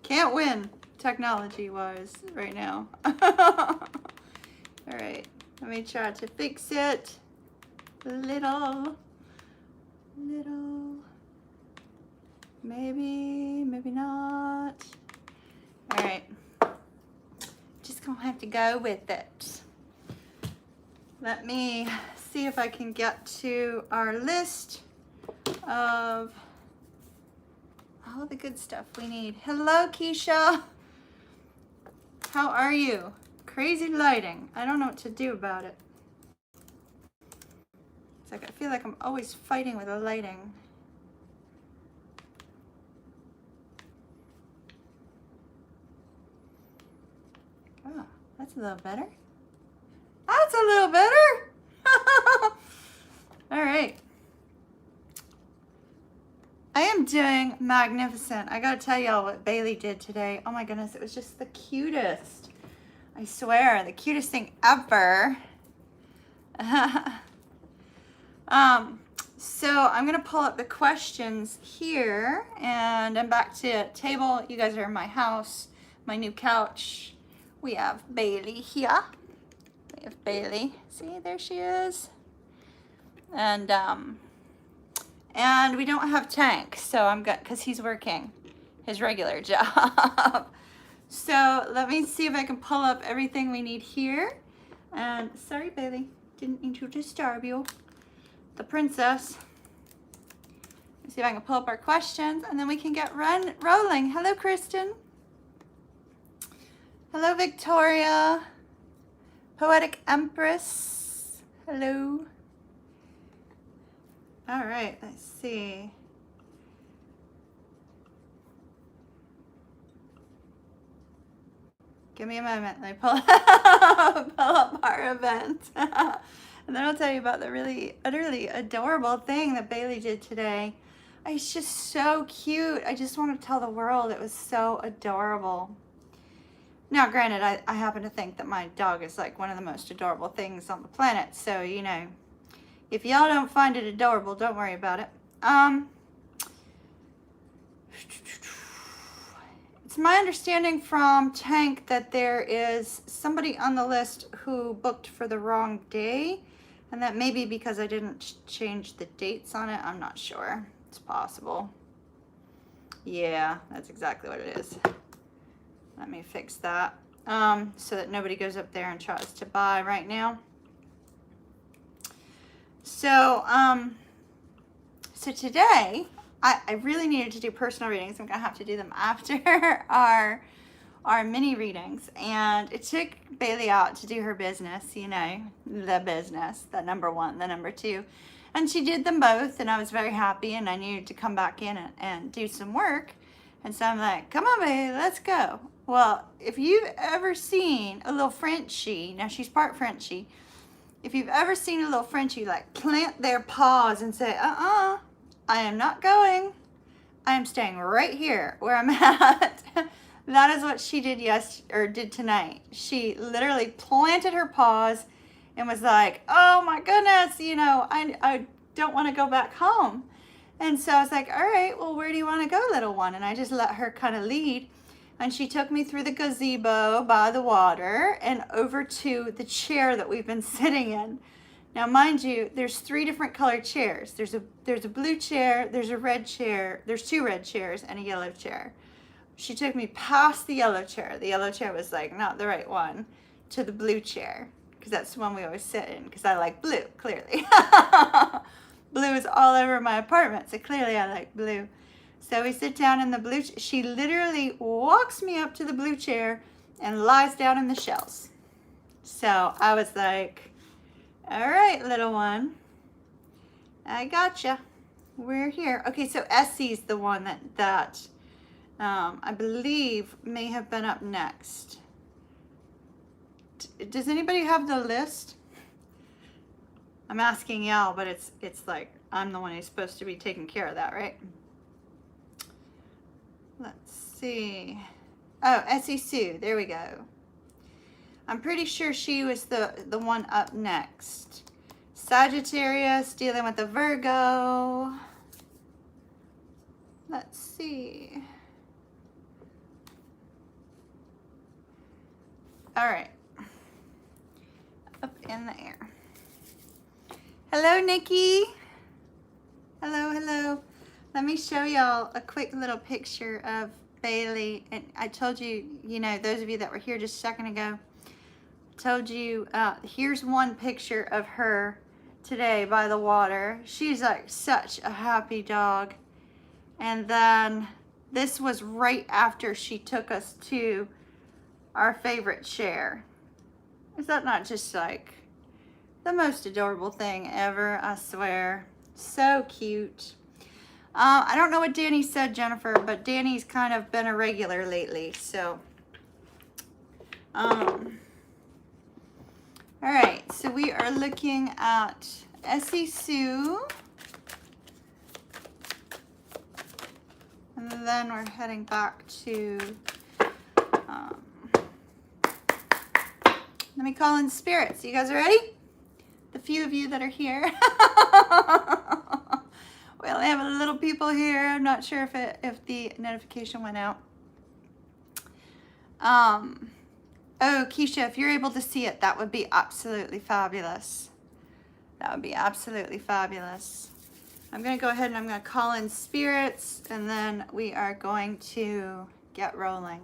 Can't win technology-wise right now. All right, let me try to fix it. Little. Maybe not. All right, just gonna have to go with it. Let me see if I can get to our list of all the good stuff we need. Hello, Keisha. How are you? Crazy lighting. I don't know what to do about it. It's like I feel like I'm always fighting with the lighting. Oh, that's a little better. That's a little better. All right. I am doing magnificent. I gotta tell y'all what Bailey did today. Oh my goodness, it was just the cutest. I swear, the cutest thing ever. So I'm gonna pull up the questions here, and I'm back to table. You guys are in my house, my new couch. We have Bailey here. We have Bailey. See, there she is. And we don't have Tank, so I'm good because he's working his regular job. So let me see if I can pull up everything we need here. And sorry, Bailey, didn't mean to disturb you. The princess. Let's see if I can pull up our questions, and then we can get rolling. Hello, Kristen. Hello, Victoria. Poetic Empress. Hello. All right, let's see. Give me a moment. Let me pull up our event. And then I'll tell you about the really, utterly adorable thing that Bailey did today. It's just so cute. I just want to tell the world it was so adorable. Now, granted, I happen to think that my dog is like one of the most adorable things on the planet. So, you know, if y'all don't find it adorable, don't worry about it. It's my understanding from Tank that there is somebody on the list who booked for the wrong day, and that may be because I didn't change the dates on it. I'm not sure. It's possible. Yeah, that's exactly what it is. Let me fix that so that nobody goes up there and tries to buy right now. So, so today, I really needed to do personal readings. I'm gonna have to do them after our mini readings. And it took Bailey out to do her business, you know, the business, the number one, the number two. And she did them both, and I was very happy, and I needed to come back in and do some work. And so I'm like, come on, Bailey, let's go. Well, if you've ever seen a little Frenchie, now she's part Frenchie, if you've ever seen a little Frenchie like plant their paws and say, I am not going. I am staying right here where I'm at. That is what she did did tonight. She literally planted her paws and was like, oh my goodness, you know, I don't want to go back home. And so I was like, all right, well, where do you want to go, little one? And I just let her kind of lead. And she took me through the gazebo by the water and over to the chair that we've been sitting in. Now, mind you, there's 3 different colored chairs. There's a blue chair, there's a red chair, there's 2 red chairs and a yellow chair. She took me past the yellow chair. The yellow chair was like not the right one, to the blue chair, because that's the one we always sit in, because I like blue, clearly. Blue is all over my apartment, so clearly I like blue. So we sit down in the blue. She literally walks me up to the blue chair and lies down in the shells. So I was like, all right, little one, I gotcha. We're here. Okay, so Essie's the one that I believe may have been up next. Does anybody have the list? I'm asking y'all, but it's like I'm the one who's supposed to be taking care of that, right? Let's see. Oh, Essie Sue. There we go. I'm pretty sure she was the one up next. Sagittarius, dealing with the Virgo. Let's see. All right. Up in the air. Hello, Nikki. Hello, hello. Let me show y'all a quick little picture of Bailey. And I told you, you know, those of you that were here just a second ago, told you, here's one picture of her today by the water. She's like such a happy dog. And then this was right after she took us to our favorite share. Is that not just like the most adorable thing ever? I swear. So cute. I don't know what Danny said, Jennifer, but Danny's kind of been a regular lately, so. All right, so we are looking at Essie Sue. And then we're heading back to, let me call in spirits. You guys ready? The few of you that are here. We only have a little people here. I'm not sure if the notification went out. Oh, Keisha, if you're able to see it, that would be absolutely fabulous. That would be absolutely fabulous. I'm going to go ahead and I'm going to call in spirits, and then we are going to get rolling.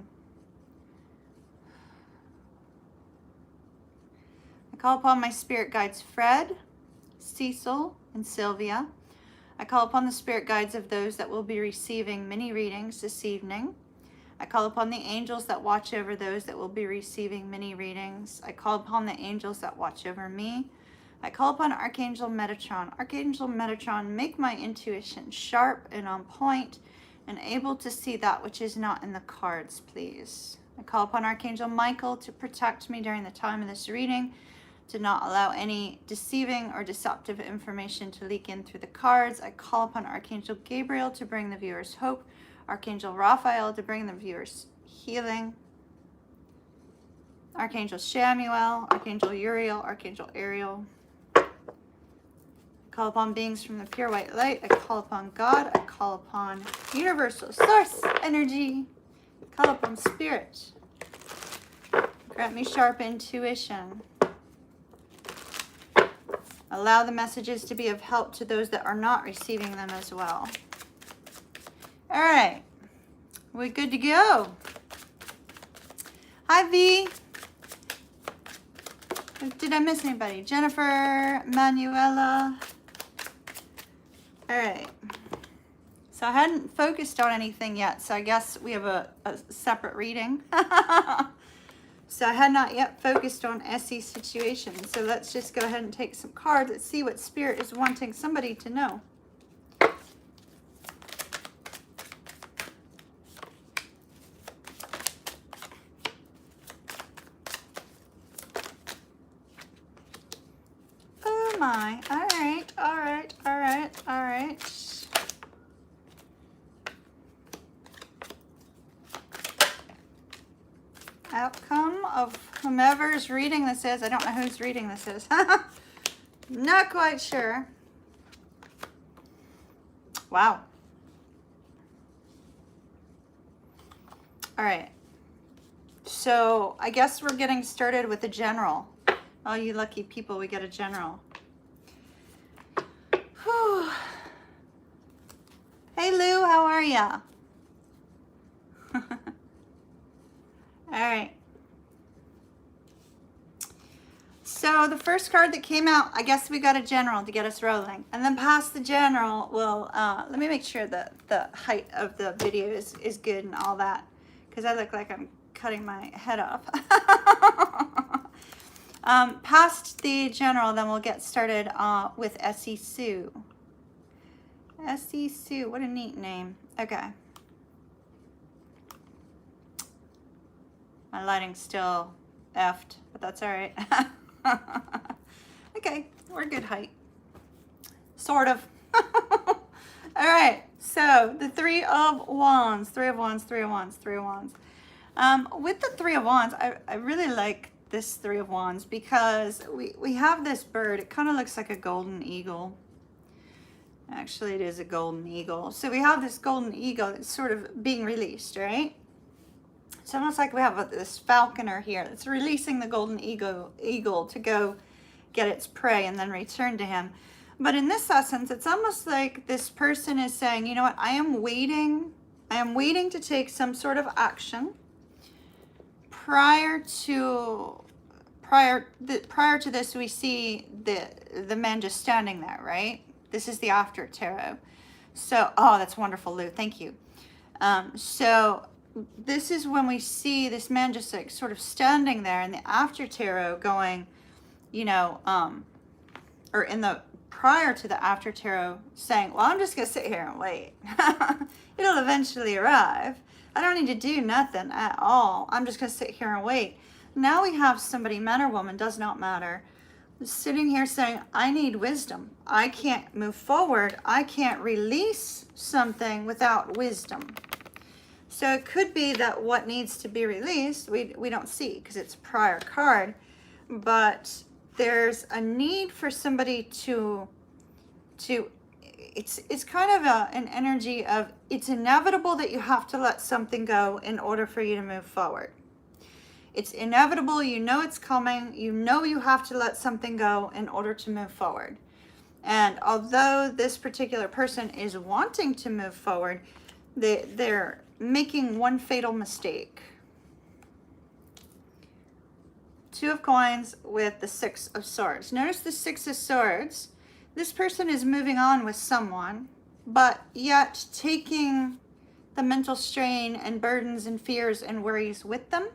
I call upon my spirit guides Fred, Cecil, and Sylvia. I call upon the spirit guides of those that will be receiving mini readings this evening. I call upon the angels that watch over those that will be receiving mini readings. I call upon the angels that watch over me. I call upon Archangel Metatron. Archangel Metatron, make my intuition sharp and on point and able to see that which is not in the cards, please. I call upon Archangel Michael to protect me during the time of this reading, to not allow any deceiving or deceptive information to leak in through the cards. I call upon Archangel Gabriel to bring the viewers hope, Archangel Raphael to bring the viewers healing, Archangel Shamuel, Archangel Uriel, Archangel Ariel. I call upon beings from the pure white light. I call upon God. I call upon universal source energy. I call upon spirit. Grant me sharp intuition. Allow the messages to be of help to those that are not receiving them as well. All right, we're good to go. Hi, V. Did I miss anybody? Jennifer, Manuela. All right. So I hadn't focused on anything yet, so I guess we have a separate reading. So I had not yet focused on Essie's situation. So let's just go ahead and take some cards. Let's see what Spirit is wanting somebody to know. Oh my. All right, all right, all right, all right. Outcome of whomever's reading this is. I don't know whose reading this is. Not quite sure. Wow. All right. So I guess we're getting started with the general. Oh, you lucky people, we get a general. Whew. Hey Lou, how are ya? All right. So the first card that came out, I guess we got a general to get us rolling. And then past the general, we'll, let me make sure that the height of the video is good and all that, because I look like I'm cutting my head off. Past the general, then we'll get started with Essie Sue. Essie Sue, what a neat name. Okay. My lighting's still effed, but that's all right. Okay, we're good height. Sort of. All right, so the Three of Wands, Three of Wands, Three of Wands, Three of Wands. With the Three of Wands, I really like this Three of Wands because we have this bird. It kind of looks like a golden eagle. Actually, it is a golden eagle. So we have this golden eagle that's sort of being released, right? It's almost like we have this falconer here that's releasing the golden eagle to go get its prey and then return to him. But in this essence, it's almost like this person is saying, you know what, I am waiting to take some sort of action prior to this. We see the man just standing there, right? This is the after tarot. So, oh, that's wonderful, Lou. Thank you. So this is when we see this man just like sort of standing there in the after tarot going, you know, or in the prior to the after tarot saying, well, I'm just going to sit here and wait. It'll eventually arrive. I don't need to do nothing at all. I'm just going to sit here and wait. Now we have somebody, man or woman, does not matter, sitting here saying, I need wisdom. I can't move forward. I can't release something without wisdom. So it could be that what needs to be released, we don't see because it's a prior card, but there's a need for somebody to it's kind of an energy of it's inevitable that you have to let something go in order for you to move forward. It's inevitable, you know it's coming, you know you have to let something go in order to move forward. And although this particular person is wanting to move forward, they're making one fatal mistake. Two of Coins with the Six of Swords. Notice the Six of Swords. This person is moving on with someone, but yet taking the mental strain and burdens and fears and worries with them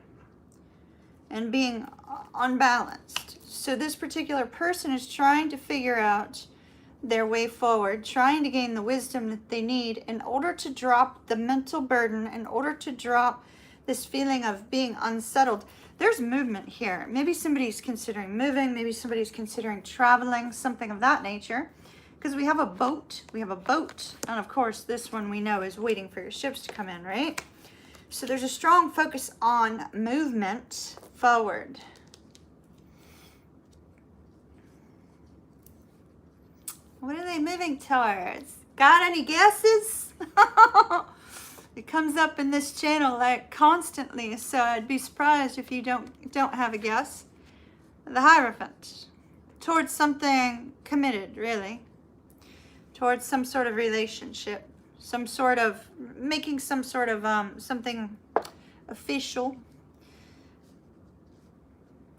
and being unbalanced. So this particular person is trying to figure out their way forward, trying to gain the wisdom that they need in order to drop the mental burden, in order to drop this feeling of being unsettled. There's movement here. Maybe somebody's considering moving, maybe somebody's considering traveling, something of that nature. Because we have a boat, and of course this one we know is waiting for your ships to come in, right? So there's a strong focus on movement forward. What are they moving towards? Got any guesses? It comes up in this channel like constantly, so I'd be surprised if you don't have a guess. The Hierophant. Towards something committed, really. Towards some sort of relationship. Some sort of, making some sort of something official.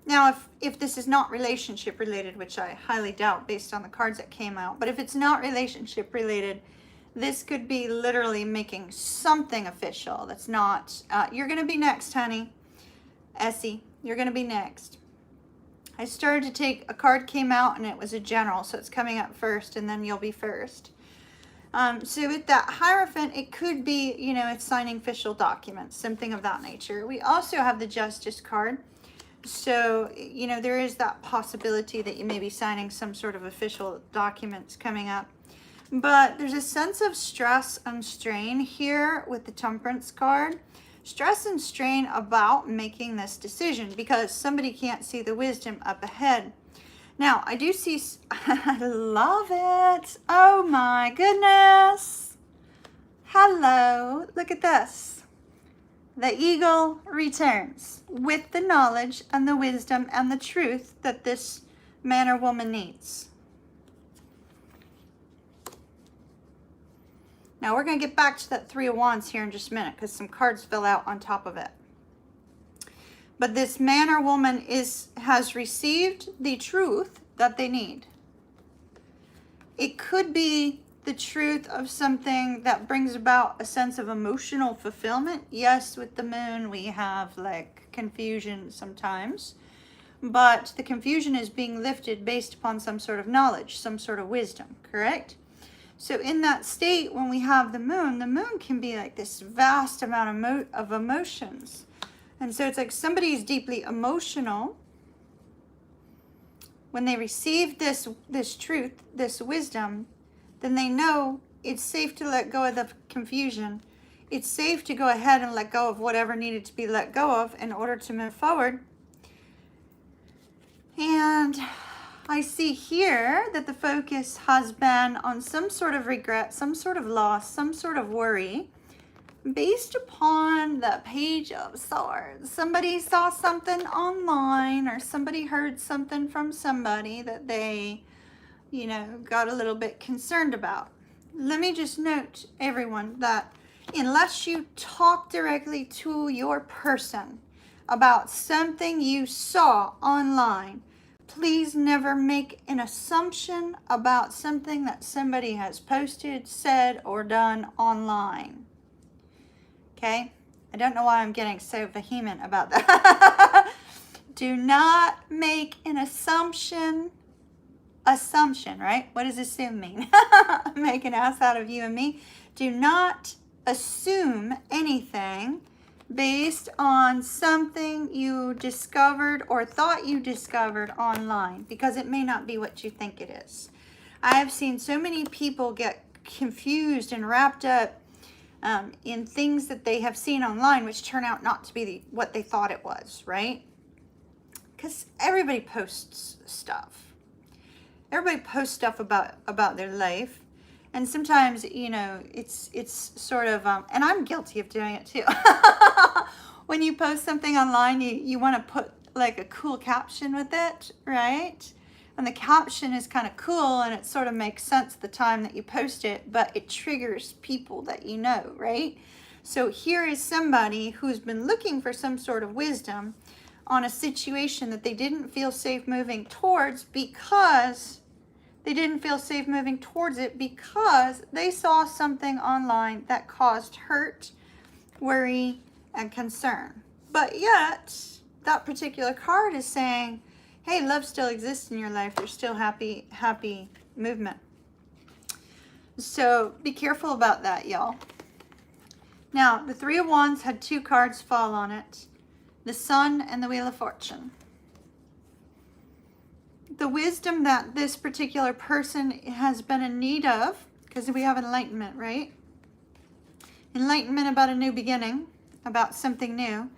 Now, if this is not relationship related, which I highly doubt based on the cards that came out, but if it's not relationship related, this could be literally making something official that's not, you're going to be next, honey. Essie, you're going to be next. I started to take, a card came out and it was a general, so it's coming up first and then you'll be first. So with that Hierophant, it could be, you know, it's signing official documents, something of that nature. We also have the Justice card. So, you know, there is that possibility that you may be signing some sort of official documents coming up. But there's a sense of stress and strain here with the Temperance card. Stress and strain about making this decision because somebody can't see the wisdom up ahead. Now, I do see, I love it. Oh my goodness. Hello, look at this. The eagle returns with the knowledge and the wisdom and the truth that this man or woman needs. Now we're going to get back to that Three of Wands here in just a minute because some cards fell out on top of it. But this man or woman has received the truth that they need. It could be the truth of something that brings about a sense of emotional fulfillment. Yes, with the moon we have like confusion sometimes, but the confusion is being lifted based upon some sort of knowledge, some sort of wisdom, correct? So in that state, when we have the moon can be like this vast amount of emotions. And so it's like somebody's deeply emotional. When they receive this truth, this wisdom, then they know it's safe to let go of the confusion. It's safe to go ahead and let go of whatever needed to be let go of in order to move forward. And I see here that the focus has been on some sort of regret, some sort of loss, some sort of worry based upon the Page of Swords. Somebody saw something online, or somebody heard something from somebody that they, you know, got a little bit concerned about. Let me just note, everyone, that unless you talk directly to your person about something you saw online, please never make an assumption about something that somebody has posted, said, or done online. Okay? I don't know why I'm getting so vehement about that. Do not make an assumption, right? What does assume mean? Make an ass out of you and me. Do not assume anything based on something you discovered or thought you discovered online, because it may not be what you think it is. I have seen so many people get confused and wrapped up in things that they have seen online, which turn out not to be what they thought it was, right? Because everybody posts stuff. Everybody posts stuff about their life. And sometimes, you know, it's sort of, and I'm guilty of doing it too. When you post something online, you want to put like a cool caption with it, right? And the caption is kind of cool, and it sort of makes sense the time that you post it, but it triggers people that you know, right? So here is somebody who's been looking for some sort of wisdom on a situation that they didn't feel safe moving towards, because they saw something online that caused hurt, worry, and concern. But yet, that particular card is saying, hey, love still exists in your life. There's still happy movement. So be careful about that, y'all. Now, the Three of Wands had two cards fall on it. The Sun and the Wheel of Fortune. The wisdom that this particular person has been in need of, because we have enlightenment, right? Enlightenment about a new beginning, about something new.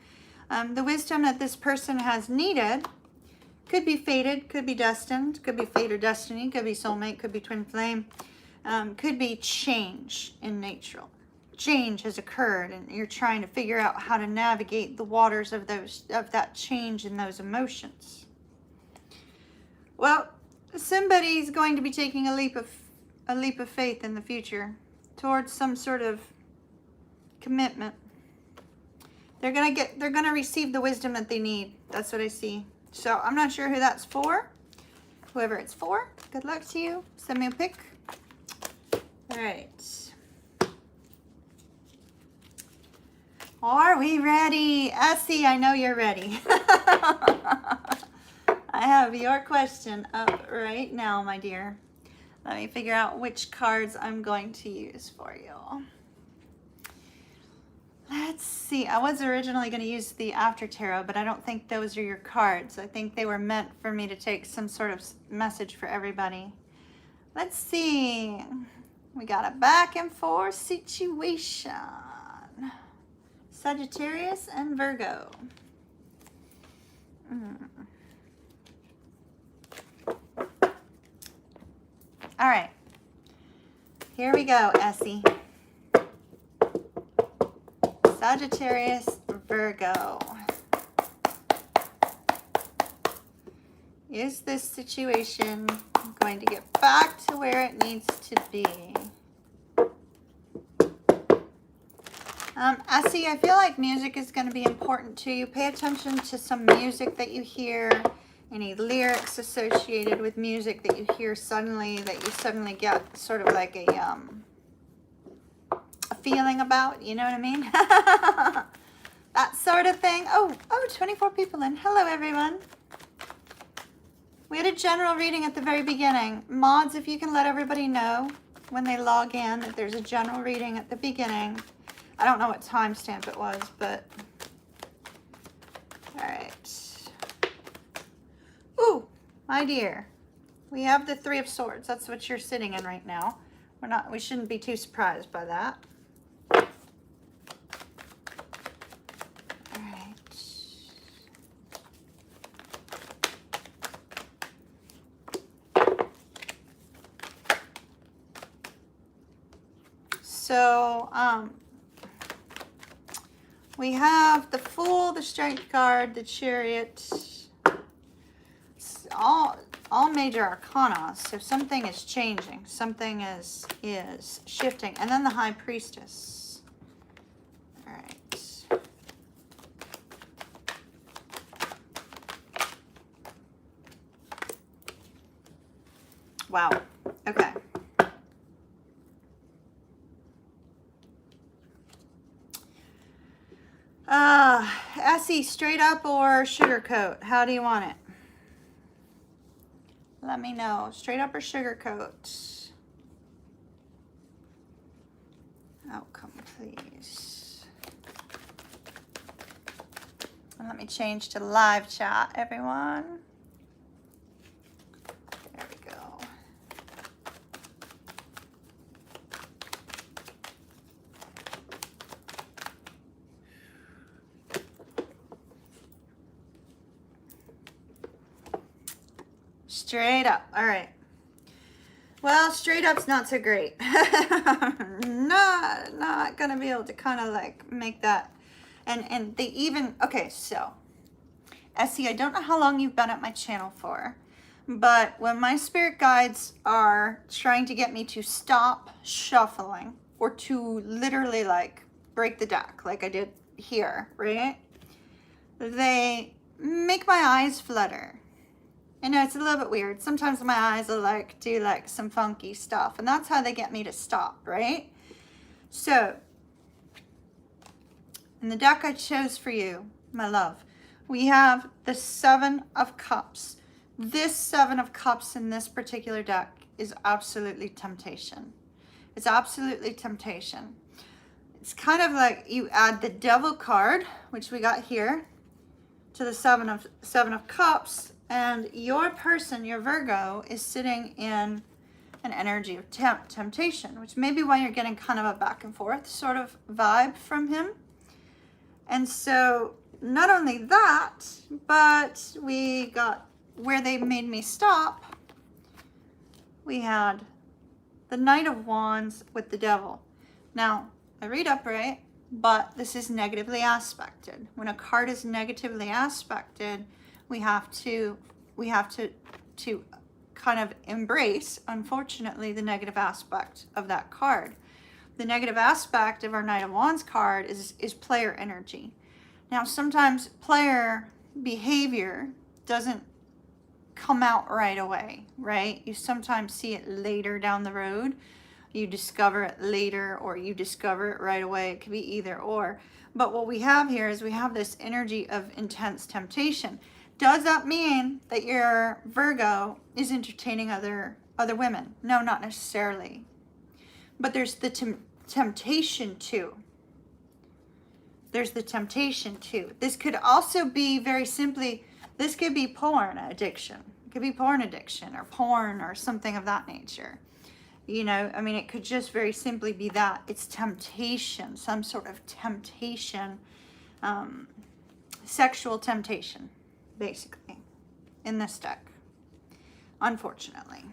The wisdom that this person has needed could be fated, could be destined, could be fate or destiny, could be soulmate, could be twin flame, could be change in nature. Change has occurred, and you're trying to figure out how to navigate the waters of that change and those emotions. Well, somebody's going to be taking a leap of faith in the future towards some sort of commitment. They're gonna receive the wisdom that they need. That's what I see. So I'm not sure who that's for. Whoever it's for, good luck to you. Send me a pic. All right. Are we ready? Essie, I know you're ready. I have your question up right now, my dear. Let me figure out which cards I'm going to use for you. Let's see. I was originally going to use the After Tarot, but I don't think those are your cards. I think they were meant for me to take some sort of message for everybody. Let's see. We got a back and forth situation. Sagittarius and Virgo. All right. Here we go, Essie. Sagittarius, Virgo. Is this situation going to get back to where it needs to be? Essie, I feel like music is going to be important to you. Pay attention to some music that you hear, any lyrics associated with music that you hear suddenly, that you suddenly get sort of like a feeling about, you know what I mean? That sort of thing. Oh, 24 people in. Hello, everyone. We had a general reading at the very beginning. Mods, if you can let everybody know when they log in that there's a general reading at the beginning. I don't know what timestamp it was, but all right. Ooh, my dear, we have the Three of Swords. That's what you're sitting in right now. We shouldn't be too surprised by that. All right. So, We have the Fool, the Strength card, the Chariot. It's all major arcana. So something is changing. Something is shifting. And then the High Priestess. All right. Wow. Okay. Essie, straight up or sugarcoat? How do you want it? Let me know. Straight up or sugarcoat? Outcome, please. And let me change to live chat, everyone. There we go. Straight up. All right. Well, straight up's not so great. not gonna be able to kind of like make that. And they even, okay, so Essie, I don't know how long you've been at my channel for, but when my spirit guides are trying to get me to stop shuffling or to literally like break the deck like I did here, right? They make my eyes flutter. I know it's a little bit weird. Sometimes my eyes will like do like some funky stuff, and that's how they get me to stop, right? So, in the deck I chose for you, my love, we have the Seven of Cups. This Seven of Cups in this particular deck is absolutely temptation. It's absolutely temptation. It's kind of like you add the Devil card, which we got here, to the Seven of Cups, and your person, your Virgo, is sitting in an energy of temptation, which may be why you're getting kind of a back and forth sort of vibe from him. And so not only that, but we got where they made me stop. We had the Knight of Wands with the Devil. Now, I read upright, but this is negatively aspected. When a card is negatively aspected, we have to kind of embrace, unfortunately, the negative aspect of that card. The negative aspect of our Knight of Wands card is player energy. Now, sometimes player behavior doesn't come out right away, right? You sometimes see it later down the road. You discover it later, or you discover it right away. It could be either or. But what we have here is we have this energy of intense temptation. Does that mean that your Virgo is entertaining other women? No, not necessarily. But there's the temptation too. There's the temptation too. This could also be very simply, this could be porn addiction. It could be porn addiction or porn or something of that nature. You know, I mean, it could just very simply be that. It's temptation, some sort of temptation, sexual temptation, basically, in this deck, unfortunately.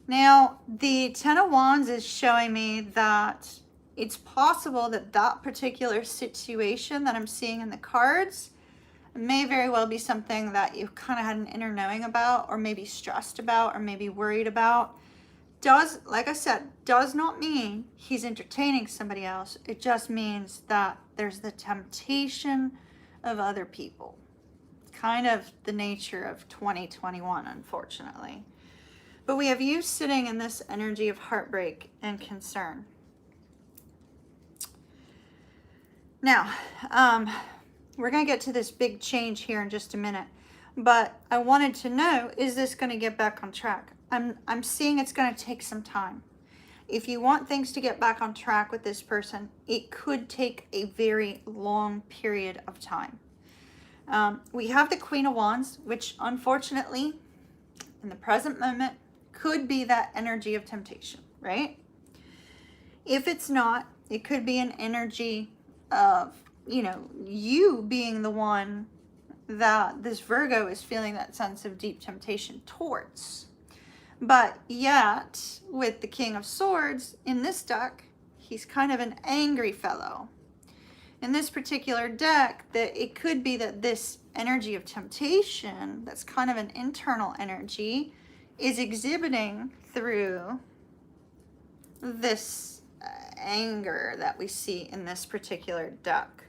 Now, the Ten of Wands is showing me that it's possible that that particular situation that I'm seeing in the cards may very well be something that you kind of had an inner knowing about, or maybe stressed about, or maybe worried about. Does, like I said, does not mean he's entertaining somebody else. It just means that there's the temptation of other people. It's kind of the nature of 2021, unfortunately. But we have you sitting in this energy of heartbreak and concern. Now, we're going to get to this big change here in just a minute, but I wanted to know, is this going to get back on track? I'm seeing it's going to take some time. If you want things to get back on track with this person, it could take a very long period of time. We have the Queen of Wands, which unfortunately, in the present moment, could be that energy of temptation, right? If it's not, it could be an energy of, you know, you being the one that this Virgo is feeling that sense of deep temptation towards. But yet, with the King of Swords in this deck, he's kind of an angry fellow. in this particular deck, that it could be that this energy of temptation, that's kind of an internal energy, is exhibiting through this anger that we see in this particular deck.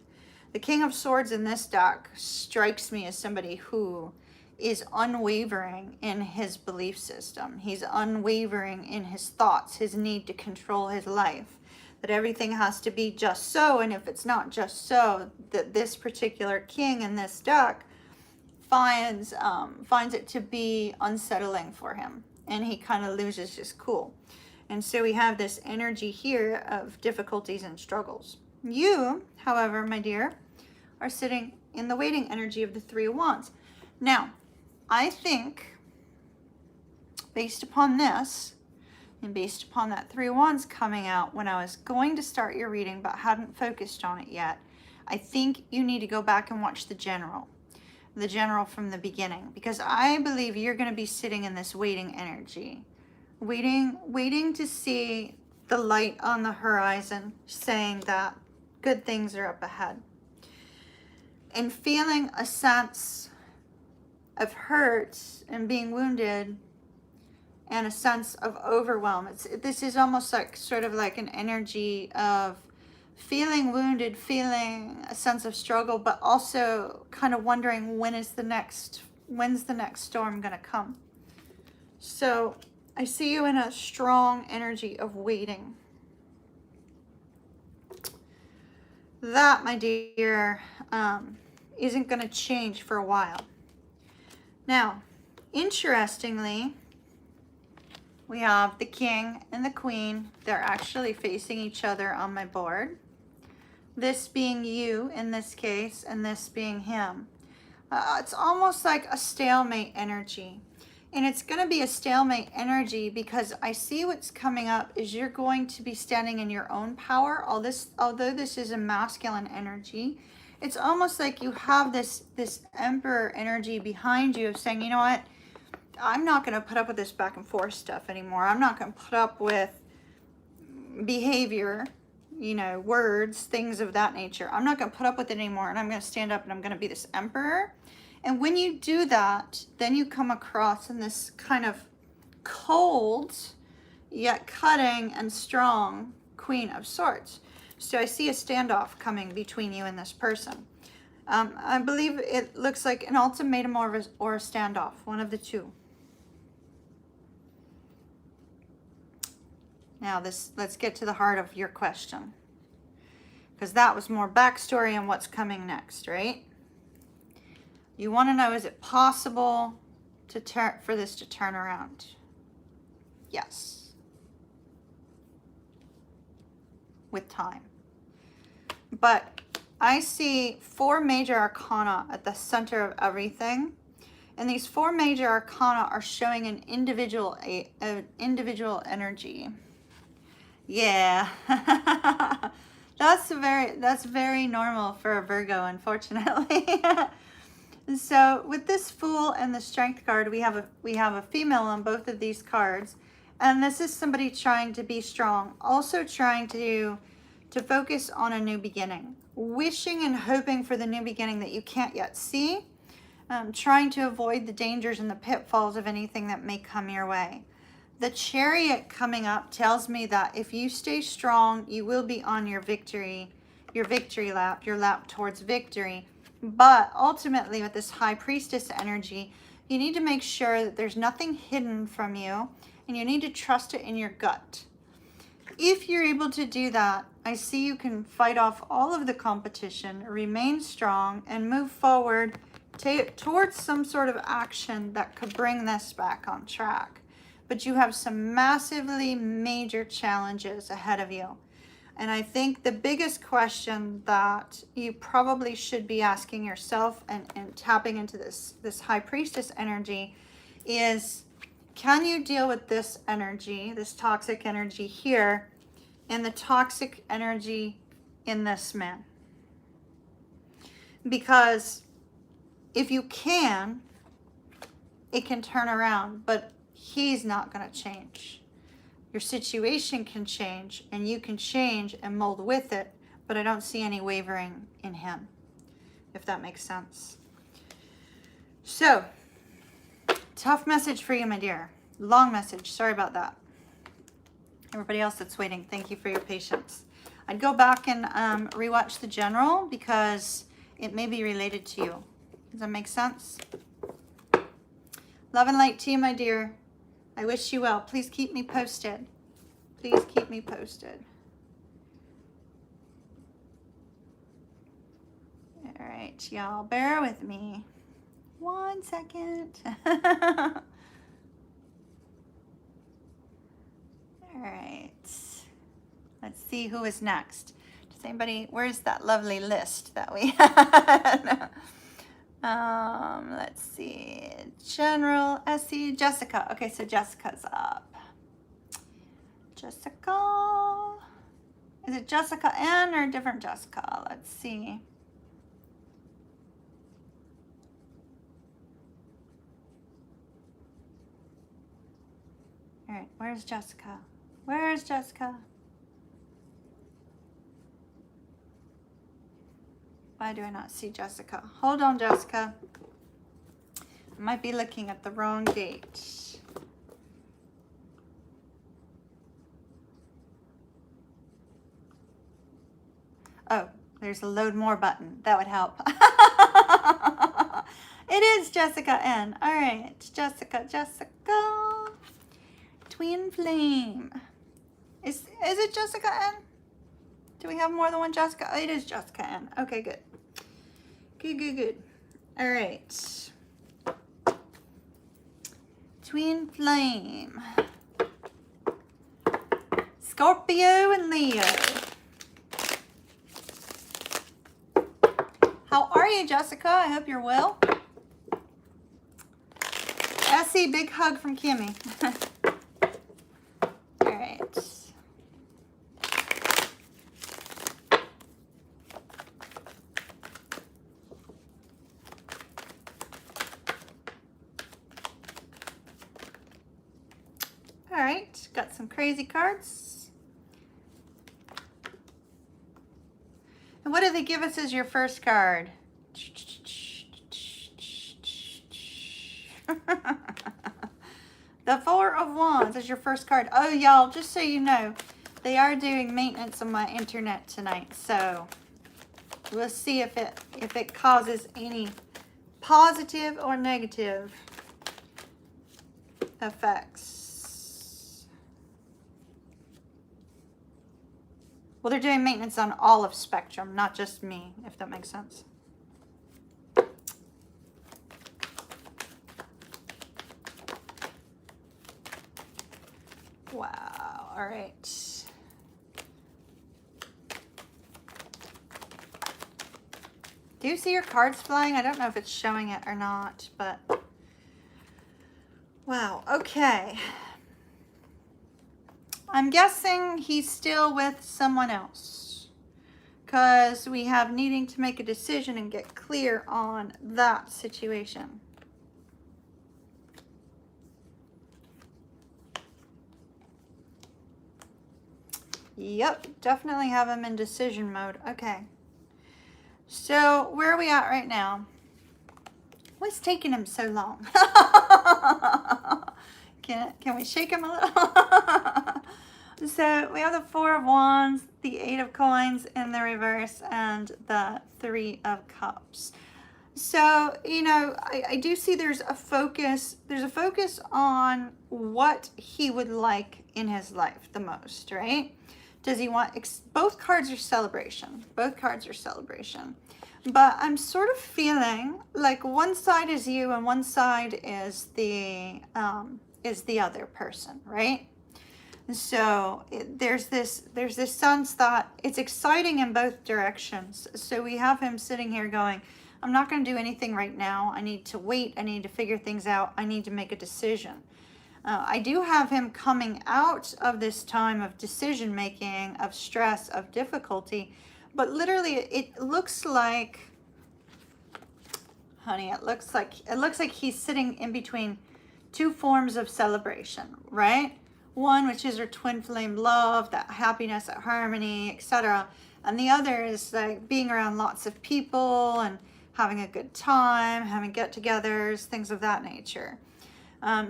The King of Swords in this deck strikes me as somebody who is unwavering in his belief system. He's unwavering in his thoughts, his need to control his life, that everything has to be just so, and if it's not just so, that this particular king in this deck finds it to be unsettling for him, and he kind of loses his cool. And so we have this energy here of difficulties and struggles. You, however, my dear, are sitting in the waiting energy of the Three of Wands. Now, I think, based upon this, and based upon that Three of Wands coming out when I was going to start your reading but hadn't focused on it yet, I think you need to go back and watch the general from the beginning, because I believe you're going to be sitting in this waiting energy, waiting to see the light on the horizon, saying that good things are up ahead, and feeling a sense of hurt and being wounded and a sense of overwhelm. This is almost like sort of like an energy of feeling wounded, feeling a sense of struggle, but also kind of wondering when's the next storm gonna come. So I see you in a strong energy of waiting. That, my dear, isn't gonna change for a while. Now, interestingly, we have the king and the queen. They're actually facing each other on my board. This being you in this case, and this being him. It's almost like a stalemate energy. And it's going to be a stalemate energy because I see what's coming up is you're going to be standing in your own power. Although this is a masculine energy, it's almost like you have this emperor energy behind you of saying, you know what? I'm not going to put up with this back and forth stuff anymore. I'm not going to put up with behavior, words, things of that nature. I'm not going to put up with it anymore, and I'm going to stand up and I'm going to be this emperor. And when you do that, then you come across in this kind of cold, yet cutting and strong Queen of Swords. So I see a standoff coming between you and this person. I believe it looks like an ultimatum or a standoff, one of the two. Now let's get to the heart of your question, because that was more backstory and what's coming next, right? You want to know, is it possible for this to turn around? Yes. With time. But I see 4 major arcana at the center of everything. And these 4 major arcana are showing an individual energy. Yeah. That's very normal for a Virgo, unfortunately. So with this Fool and the Strength card, we have a female on both of these cards, and this is somebody trying to be strong, also trying to focus on a new beginning, wishing and hoping for the new beginning that you can't yet see, trying to avoid the dangers and the pitfalls of anything that may come your way. The Chariot coming up tells me that if you stay strong, you will be on your victory lap, your lap towards victory. But ultimately, with this High Priestess energy, you need to make sure that there's nothing hidden from you, and you need to trust it in your gut. If you're able to do that, I see you can fight off all of the competition, remain strong, and move forward towards some sort of action that could bring this back on track. But you have some massively major challenges ahead of you. And I think the biggest question that you probably should be asking yourself and tapping into this High Priestess energy is, can you deal with this energy, this toxic energy here, and the toxic energy in this man? Because if you can, it can turn around, but he's not going to change. Your situation can change, and you can change and mold with it, but I don't see any wavering in him, if that makes sense. So, tough message for you, my dear. Long message. Sorry about that. Everybody else that's waiting, thank you for your patience. I'd go back and rewatch the general because it may be related to you. Does that make sense? Love and light to you, my dear. I wish you well. Please keep me posted. Please keep me posted. All right, y'all, bear with me. 1 second. All right. Let's see who is next. Does anybody, where's that lovely list that we had? Let's see. General, Essie, Jessica. Okay, so Jessica's up. Jessica. Is it Jessica N or a different Jessica? Let's see. All right, where's Jessica? Where's Jessica? Why do I not see Jessica? Hold on, Jessica. I might be looking at the wrong date. Oh, there's a load more button. That would help. It is Jessica N. All right, Jessica. Twin Flame. Is it Jessica N? Do we have more than one Jessica? Oh, it is Jessica N. Okay, good. Good. All right. Twin Flame. Scorpio and Leo. How are you, Jessica? I hope you're well. Essie, big hug from Kimmy. All right. All right, got some crazy cards. And what do they give us as your first card? The Four of Wands is your first card. Oh, y'all, just so you know, they are doing maintenance on my internet tonight, so we'll see if it causes any positive or negative effects. Well, they're doing maintenance on all of Spectrum, not just me, if that makes sense. Wow, all right. Do you see your cards flying? I don't know if it's showing it or not, but wow, okay. I'm guessing he's still with someone else because we have needing to make a decision and get clear on that situation. Yep, definitely have him in decision mode. Okay. So, where are we at right now? What's taking him so long? Can we shake him a little? So, we have the Four of Wands, the Eight of Coins in the reverse, and the Three of Cups. So, you know, I do see there's a focus on what he would like in his life the most, right? Does he want, both cards are celebration. Both cards are celebration. But I'm sort of feeling like one side is you and one side is the other person, right? So there's this sense that it's exciting in both directions. So we have him sitting here going, I'm not going to do anything right now. I need to wait. I need to figure things out. I need to make a decision. I do have him coming out of this time of decision making, of stress, of difficulty, but literally it looks like, honey, it looks like he's sitting in between two forms of celebration, right? One, which is her twin flame love, that happiness, that harmony, etc. And the other is like being around lots of people and having a good time, having get-togethers, things of that nature.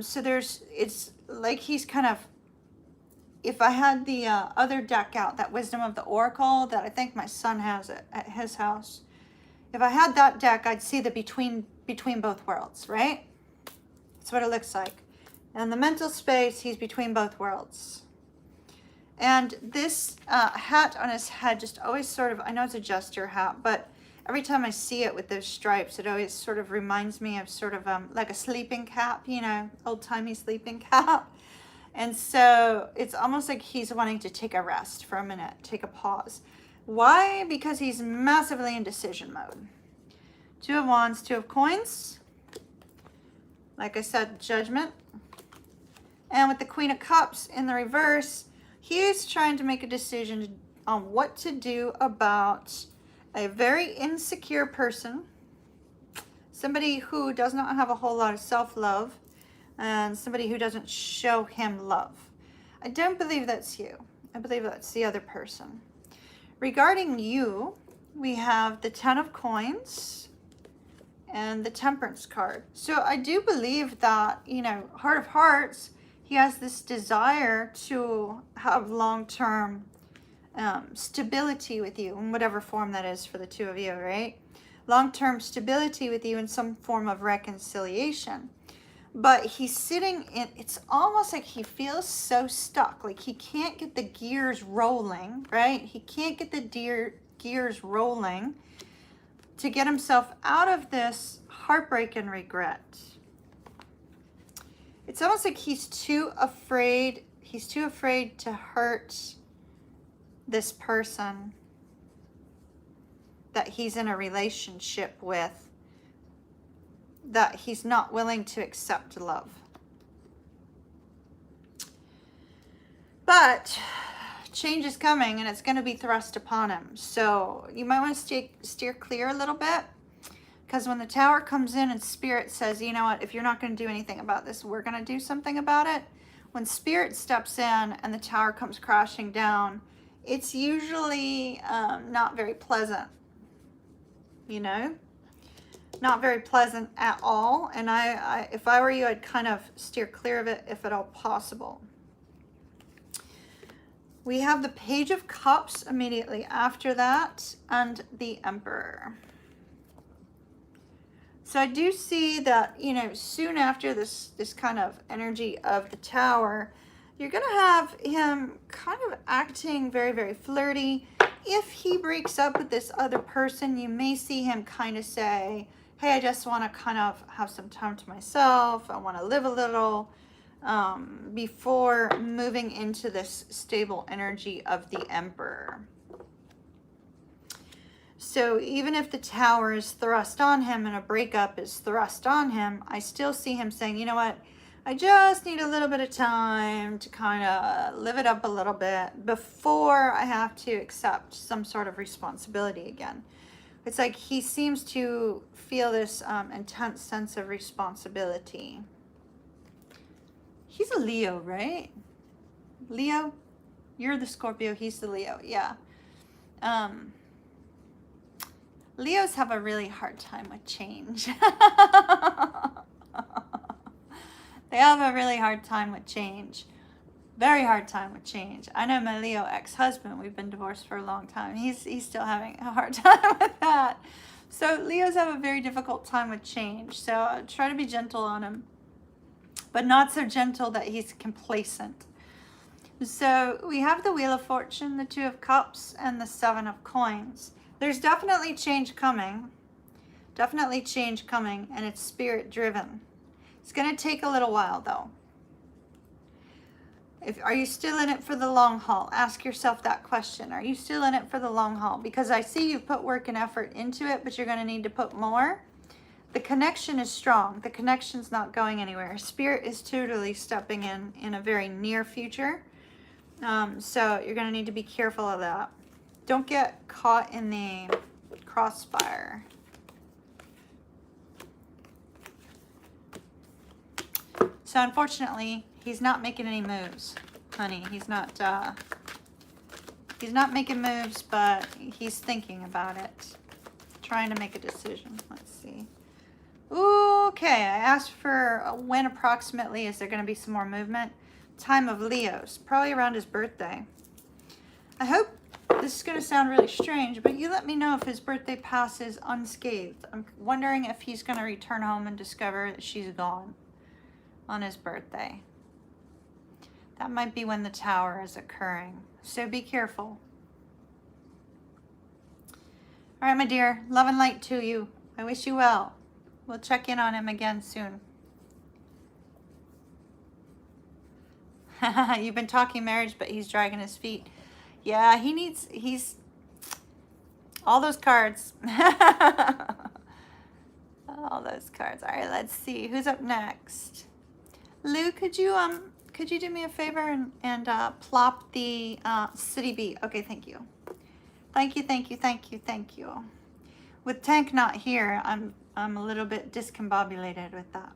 So it's like he's kind of, if I had the other deck out, that Wisdom of the Oracle that I think my son has at his house, if I had that deck, I'd see the between both worlds, right? That's what it looks like. And the mental space, he's between both worlds. And this hat on his head just always sort of, I know it's a jester hat, but every time I see it with those stripes, it always sort of reminds me of sort of like a sleeping cap, you know, old-timey sleeping cap. And so it's almost like he's wanting to take a rest for a minute, take a pause. Why? Because he's massively in decision mode. 2 of Wands, 2 of Coins. Like I said, Judgment. And with the Queen of Cups in the reverse, he is trying to make a decision on what to do about a very insecure person, somebody who does not have a whole lot of self-love, and somebody who doesn't show him love. I don't believe that's you. I believe that's the other person. Regarding you, we have the 10 of Coins and the Temperance card. So I do believe that, you know, Heart of Hearts, he has this desire to have long-term stability with you in whatever form that is for the 2 of you, right? Long-term stability with you in some form of reconciliation. But he's sitting in, it's almost like he feels so stuck, like he can't get the gears rolling, right? He can't get the gears rolling to get himself out of this heartbreak and regret. It's almost like he's too afraid to hurt this person that he's in a relationship with, that he's not willing to accept love. But change is coming and it's going to be thrust upon him. So you might want to steer clear a little bit, because when the Tower comes in and Spirit says, you know what, if you're not going to do anything about this, we're going to do something about it. When Spirit steps in and the Tower comes crashing down, it's usually not very pleasant, you know? Not very pleasant at all. And I if I were you, I'd kind of steer clear of it if at all possible. We have the Page of Cups immediately after that, and the Emperor. So I do see that, you know, soon after this kind of energy of the Tower, you're going to have him kind of acting very, very flirty. If he breaks up with this other person, you may see him kind of say, hey, I just want to kind of have some time to myself. I want to live a little before moving into this stable energy of the Emperor. So even if the Tower is thrust on him and a breakup is thrust on him, I still see him saying, you know what, I just need a little bit of time to kind of live it up a little bit before I have to accept some sort of responsibility again. It's like he seems to feel this intense sense of responsibility. He's a Leo, right? Leo? You're the Scorpio, he's the Leo, yeah. Leos have a really hard time with change. They have a really hard time with change. Very hard time with change. I know my Leo ex-husband, we've been divorced for a long time. He's still having a hard time with that. So Leos have a very difficult time with change. So try to be gentle on him, but not so gentle that he's complacent. So we have the Wheel of Fortune, the 2 of Cups, and the 7 of Coins. There's definitely change coming. Definitely change coming, and it's spirit driven. It's going to take a little while though. Are you still in it for the long haul? Ask yourself that question. Are you still in it for the long haul? Because I see you've put work and effort into it, but you're going to need to put more. The connection is strong. The connection's not going anywhere. Spirit is totally stepping in a very near future. So you're going to need to be careful of that. Don't get caught in the crossfire. So unfortunately, he's not making any moves, honey. He's not He's not making moves, but he's thinking about it. Trying to make a decision. Let's see. Okay, I asked for when approximately is there going to be some more movement. Time of Leo's, probably around his birthday. I hope this is going to sound really strange, but you let me know if his birthday passes unscathed. I'm wondering if he's going to return home and discover that she's gone on his birthday. That might be when the tower is occurring. So be careful. All right, my dear. Love and light to you. I wish you well. We'll check in on him again soon. You've been talking marriage, but he's dragging his feet. Yeah, he's all those cards. All those cards. All right, let's see. Who's up next? Lou, could you do me a favor and plop the City B? Okay, thank you. Thank you. With Tank not here, I'm a little bit discombobulated with that.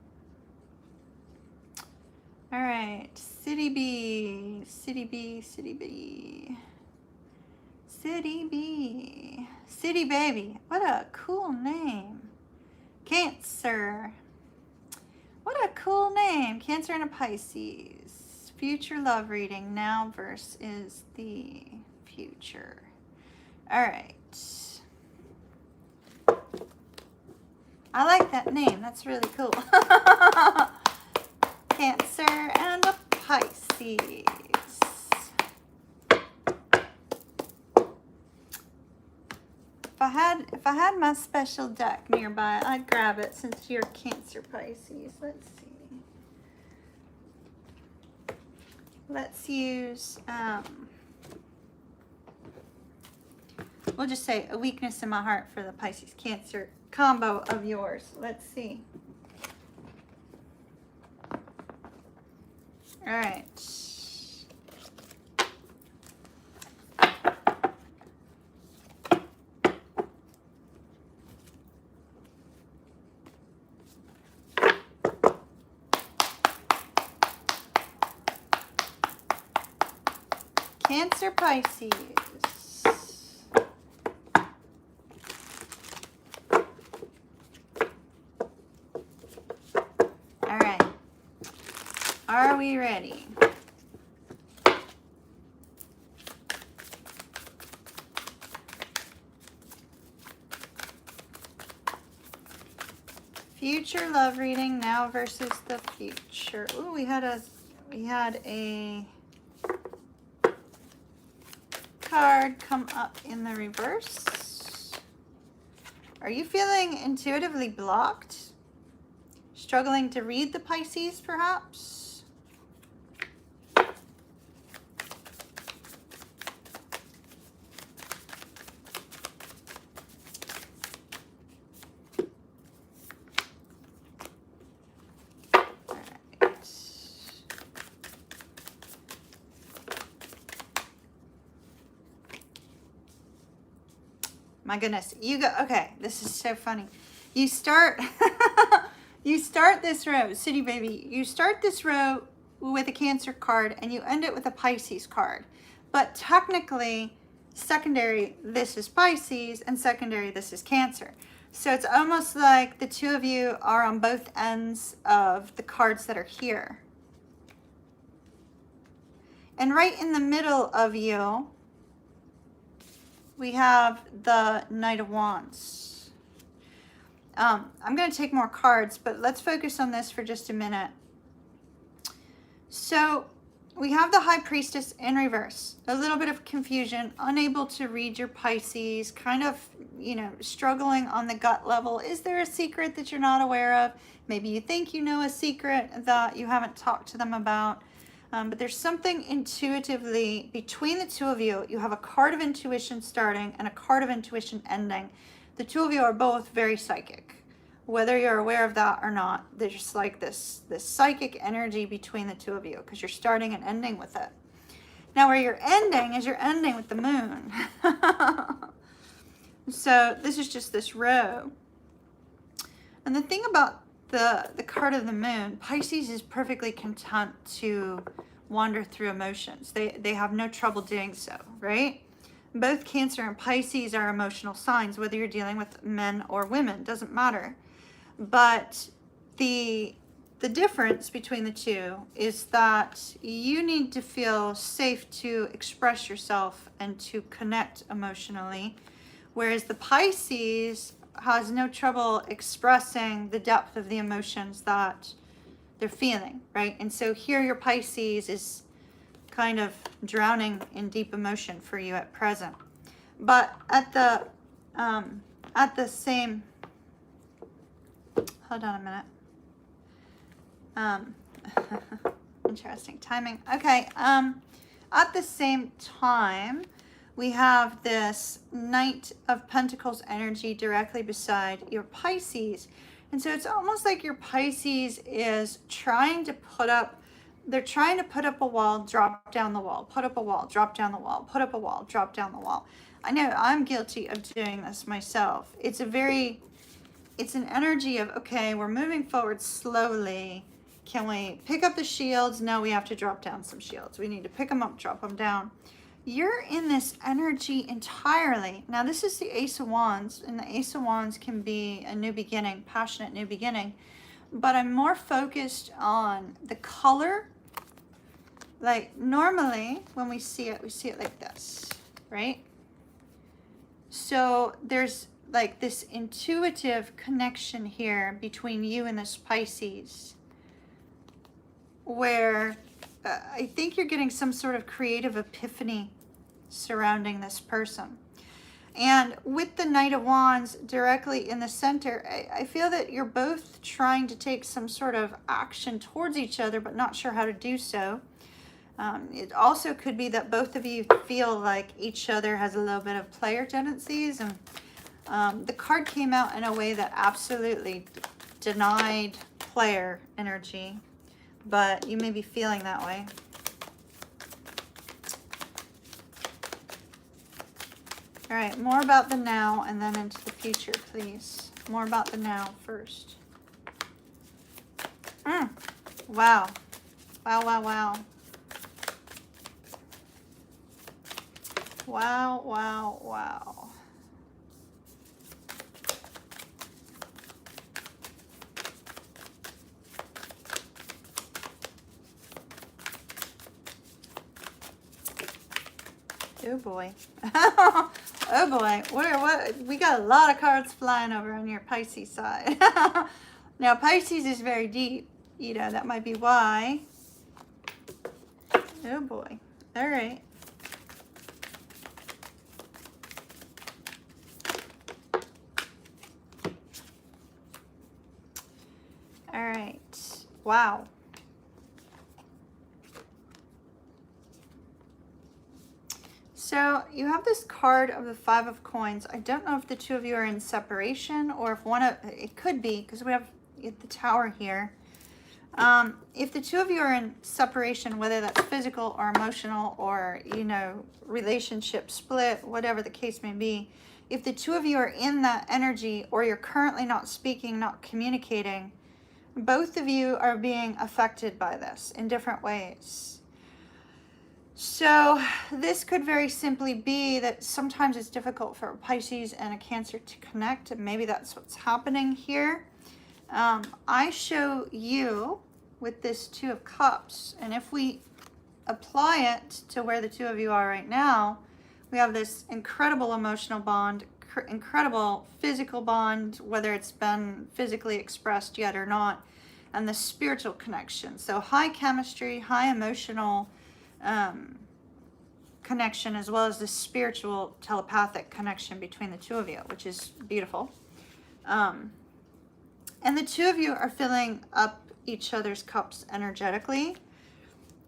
All right, City B. City Baby. What a cool name. Cancer. What a cool name. Cancer and a Pisces. Future love reading. Now versus the future. All right. I like that name. That's really cool. Cancer and a Pisces. If I had my special deck nearby, I'd grab it since you're Cancer Pisces. Let's see. Let's use we'll just say a weakness in my heart for the Pisces Cancer combo of yours. Let's see. All right. Cancer Pisces. All right. Are we ready? Future love reading now versus the future. Ooh, we had a card come up in the reverse. Are you feeling intuitively blocked? Struggling to read the Pisces, perhaps? My goodness, you go, okay, this is so funny. You start, you start this row, City Baby, you start this row with a Cancer card and you end it with a Pisces card. But technically, secondary, this is Pisces, and secondary, this is Cancer. So it's almost like the two of you are on both ends of the cards that are here. And right in the middle of you, we have the Knight of Wands. I'm going to take more cards, but let's focus on this for just a minute. So we have the High Priestess in reverse. A little bit of confusion, unable to read your Pisces, kind of, you know, struggling on the gut level. Is there a secret that you're not aware of? Maybe you think you know a secret that you haven't talked to them about. But there's something intuitively between the two of you. You have a card of intuition starting and a card of intuition ending. The two of you are both very psychic. Whether you're aware of that or not, there's just like this psychic energy between the two of you because you're starting and ending with it. Now where you're ending is you're ending with the moon. So this is just this row. And the thing about the card of the moon, Pisces is perfectly content to wander through emotions. They have no trouble doing so, right? Both Cancer and Pisces are emotional signs, whether you're dealing with men or women, doesn't matter. But the difference between the two is that you need to feel safe to express yourself and to connect emotionally, whereas the Pisces has no trouble expressing the depth of the emotions that they're feeling, right? And so here your Pisces is kind of drowning in deep emotion for you at present. But at the same, hold on a minute. Interesting timing. Okay. At the same time, we have this Knight of Pentacles energy directly beside your Pisces. And so it's almost like your Pisces is trying to put up, they're trying to put up a wall, drop down the wall, put up a wall, drop down the wall, put up a wall, drop down the wall. I know I'm guilty of doing this myself. It's an energy of, okay, we're moving forward slowly. Can we pick up the shields? No, we have to drop down some shields. We need to pick them up, drop them down. You're in this energy entirely. Now, this is the Ace of Wands, and the Ace of Wands can be a new beginning, passionate new beginning. But I'm more focused on the color. Like, normally, when we see it like this, right? So, there's like this intuitive connection here between you and this Pisces, where I think you're getting some sort of creative epiphany surrounding this person. And with the Knight of Wands directly in the center, I feel that you're both trying to take some sort of action towards each other, but not sure how to do so. It also could be that both of you feel like each other has a little bit of player tendencies. And the card came out in a way that absolutely denied player energy, but you may be feeling that way. All right, more about the now and then into the future, please. More about the now first. Wow. Wow, wow, wow. Wow, wow, wow. Oh boy. Oh boy. What we got a lot of cards flying over on your Pisces side. Now Pisces is very deep. You know, that might be why. Oh boy. All right. All right. Wow. So you have this card of the Five of Coins. I don't know if the two of you are in separation or if one of, it could be because we have the Tower here. If the two of you are in separation, whether that's physical or emotional or, you know, relationship split, whatever the case may be, if the two of you are in that energy or you're currently not speaking, not communicating, both of you are being affected by this in different ways. So this could very simply be that sometimes it's difficult for a Pisces and a Cancer to connect, and maybe that's what's happening here. I show you with this Two of Cups, and if we apply it to where the two of you are right now, we have this incredible emotional bond, incredible physical bond, whether it's been physically expressed yet or not, and the spiritual connection. So high chemistry, high emotional connection, as well as the spiritual telepathic connection between the two of you, which is beautiful. And the two of you are filling up each other's cups energetically,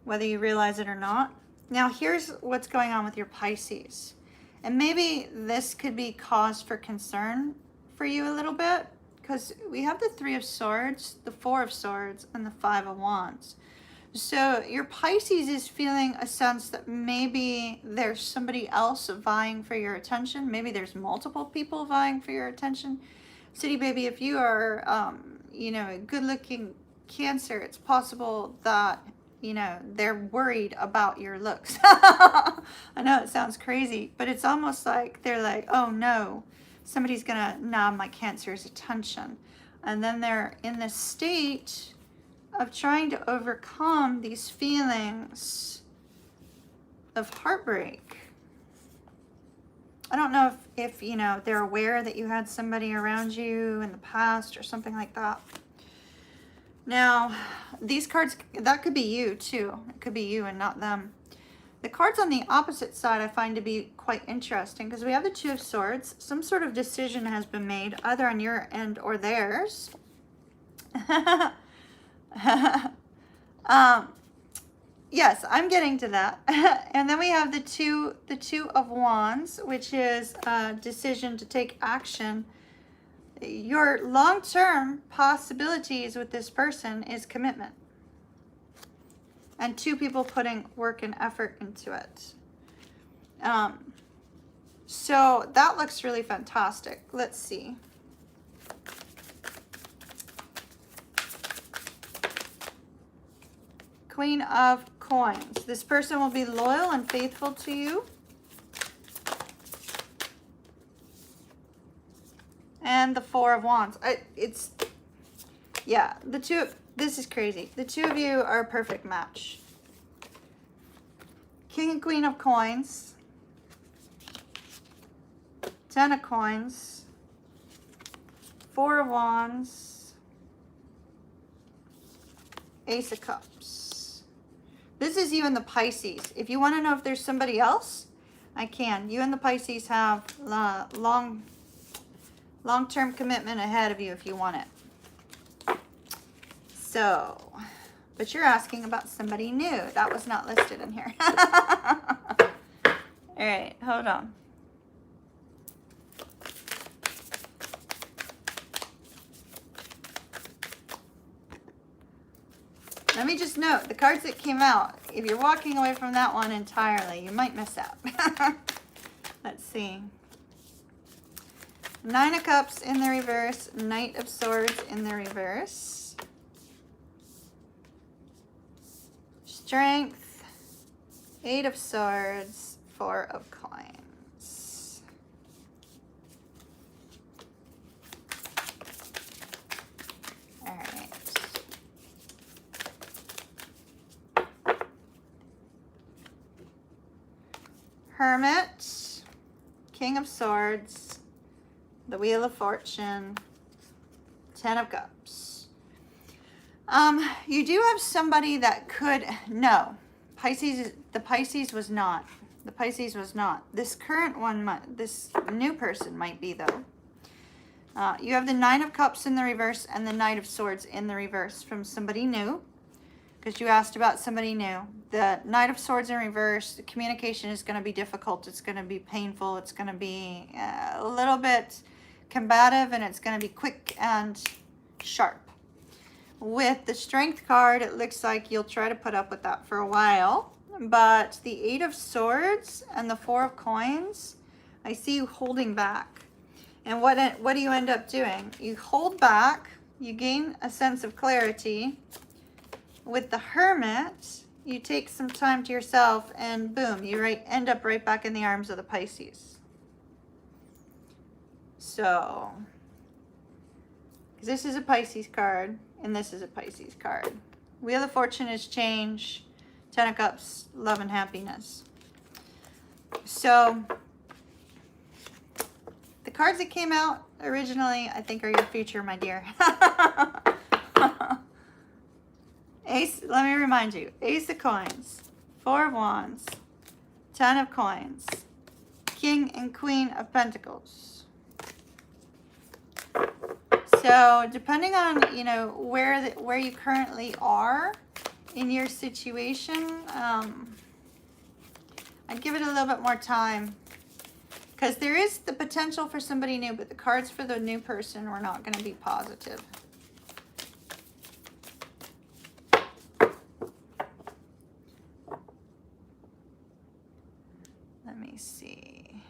whether you realize it or not. Now here's what's going on with your Pisces, and maybe this could be cause for concern for you a little bit, because we have the Three of Swords, the Four of Swords, and the Five of Wands. So your Pisces is feeling a sense that maybe there's somebody else vying for your attention. Maybe there's multiple people vying for your attention. City Baby, if you are, you know, a good-looking Cancer, it's possible that you know, they're worried about your looks. I know it sounds crazy, but it's almost like they're like, oh no, somebody's gonna nab my cancer's attention. And then they're in this state of trying to overcome these feelings of heartbreak. I don't know if you know, they're aware that you had somebody around you in the past or something like that. Now, these cards, that could be you too. It could be you and not them. The cards on the opposite side I find to be quite interesting because we have the Two of Swords. Some sort of decision has been made, either on your end or theirs. Yes, I'm getting to that. And then we have the two of Wands, which is a decision to take action. Your long-term possibilities with this person is commitment. And two people putting work and effort into it. So that looks really fantastic. Let's see. Queen of Coins. This person will be loyal and faithful to you. And the Four of Wands. Yeah, this is crazy. The two of you are a perfect match. King and Queen of Coins. 10 of Coins. Four of Wands. Ace of Cups. This is you and the Pisces. If you want to know if there's somebody else, I can. You and the Pisces have long-term commitment ahead of you if you want it. So, but you're asking about somebody new. That was not listed in here. All right, hold on. Let me just note, the cards that came out, if you're walking away from that one entirely, you might miss out. Let's see. Nine of Cups in the reverse, Knight of Swords in the reverse. Strength, Eight of Swords, Four of Coins. All right. Hermit, King of Swords, the Wheel of Fortune, 10 of Cups. You do have somebody that could, no, Pisces, the Pisces was not. The Pisces was not. This current one, this new person might be though. You have the Nine of Cups in the reverse and the Knight of Swords in the reverse from somebody new. Because you asked about somebody new. The Knight of Swords in reverse, the communication is going to be difficult. It's going to be painful. It's going to be a little bit combative, and it's going to be quick and sharp. With the Strength card, it looks like you'll try to put up with that for a while. But the Eight of Swords and the Four of Coins, I see you holding back. And what do you end up doing? You hold back. You gain a sense of clarity. With the Hermit, you take some time to yourself and boom, you end up right back in the arms of the Pisces. So, this is a Pisces card and this is a Pisces card. Wheel of Fortune is change, 10 of Cups, love and happiness. So, the cards that came out originally, I think, are your future, my dear. Ace, let me remind you, Ace of Coins, Four of Wands, 10 of Coins, King and Queen of Pentacles. So depending on, you know, where you currently are in your situation, I'd give it a little bit more time. Because there is the potential for somebody new, but the cards for the new person are not going to be positive. Let me see.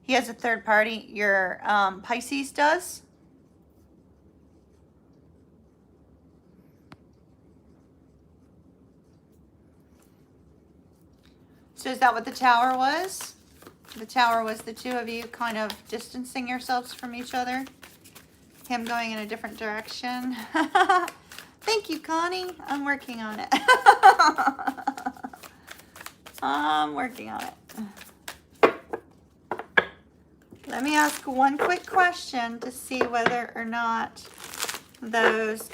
He has a third party. Your Pisces does. So is that what the Tower was? The Tower was the two of you kind of distancing yourselves from each other. Him going in a different direction. Thank you, Connie. I'm working on it. I'm working on it. Let me ask one quick question to see whether or not those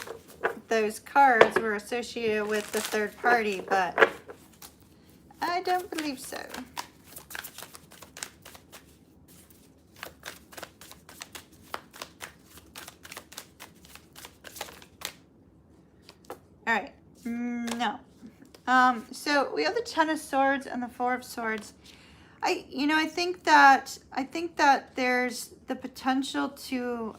cards were associated with the third party, but I don't believe so. All right, no. So we have the Ten of Swords and the Four of Swords. I think that there's the potential to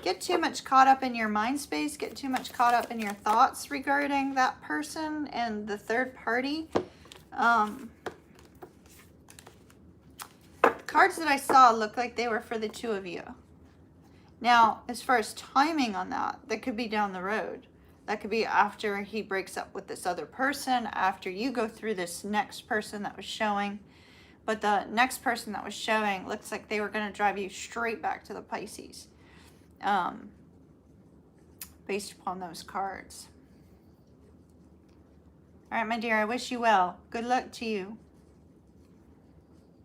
get too much caught up in your mind space, get too much caught up in your thoughts regarding that person and the third party. The cards that I saw look like they were for the two of you. Now, as far as timing on that could be down the road. That could be after he breaks up with this other person, after you go through this next person that was showing. But the next person that was showing looks like they were going to drive you straight back to the Pisces. Based upon those cards. All right, my dear, I wish you well. Good luck to you.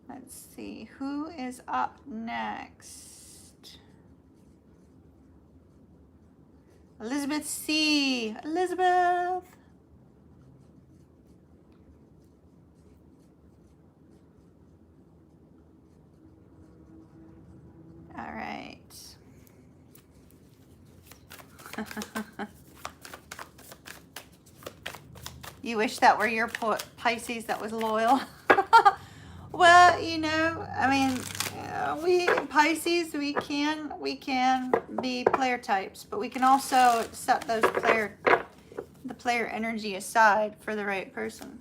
Let's see, who is up next? Elizabeth C. Elizabeth. All right. You wish that were your Pisces that was loyal. Well, I mean, we Pisces, we can be player types, but we can also set the player energy aside for the right person.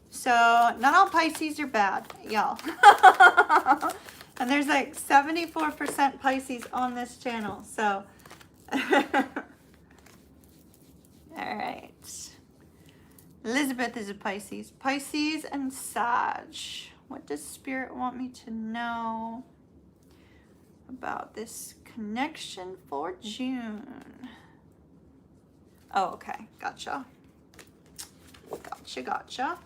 So not all Pisces are bad, y'all. And there's like 74% Pisces on this channel, so. All right. Elizabeth is a Pisces. Pisces and Sag. What does Spirit want me to know about this connection for June? Oh, okay. Gotcha. Gotcha.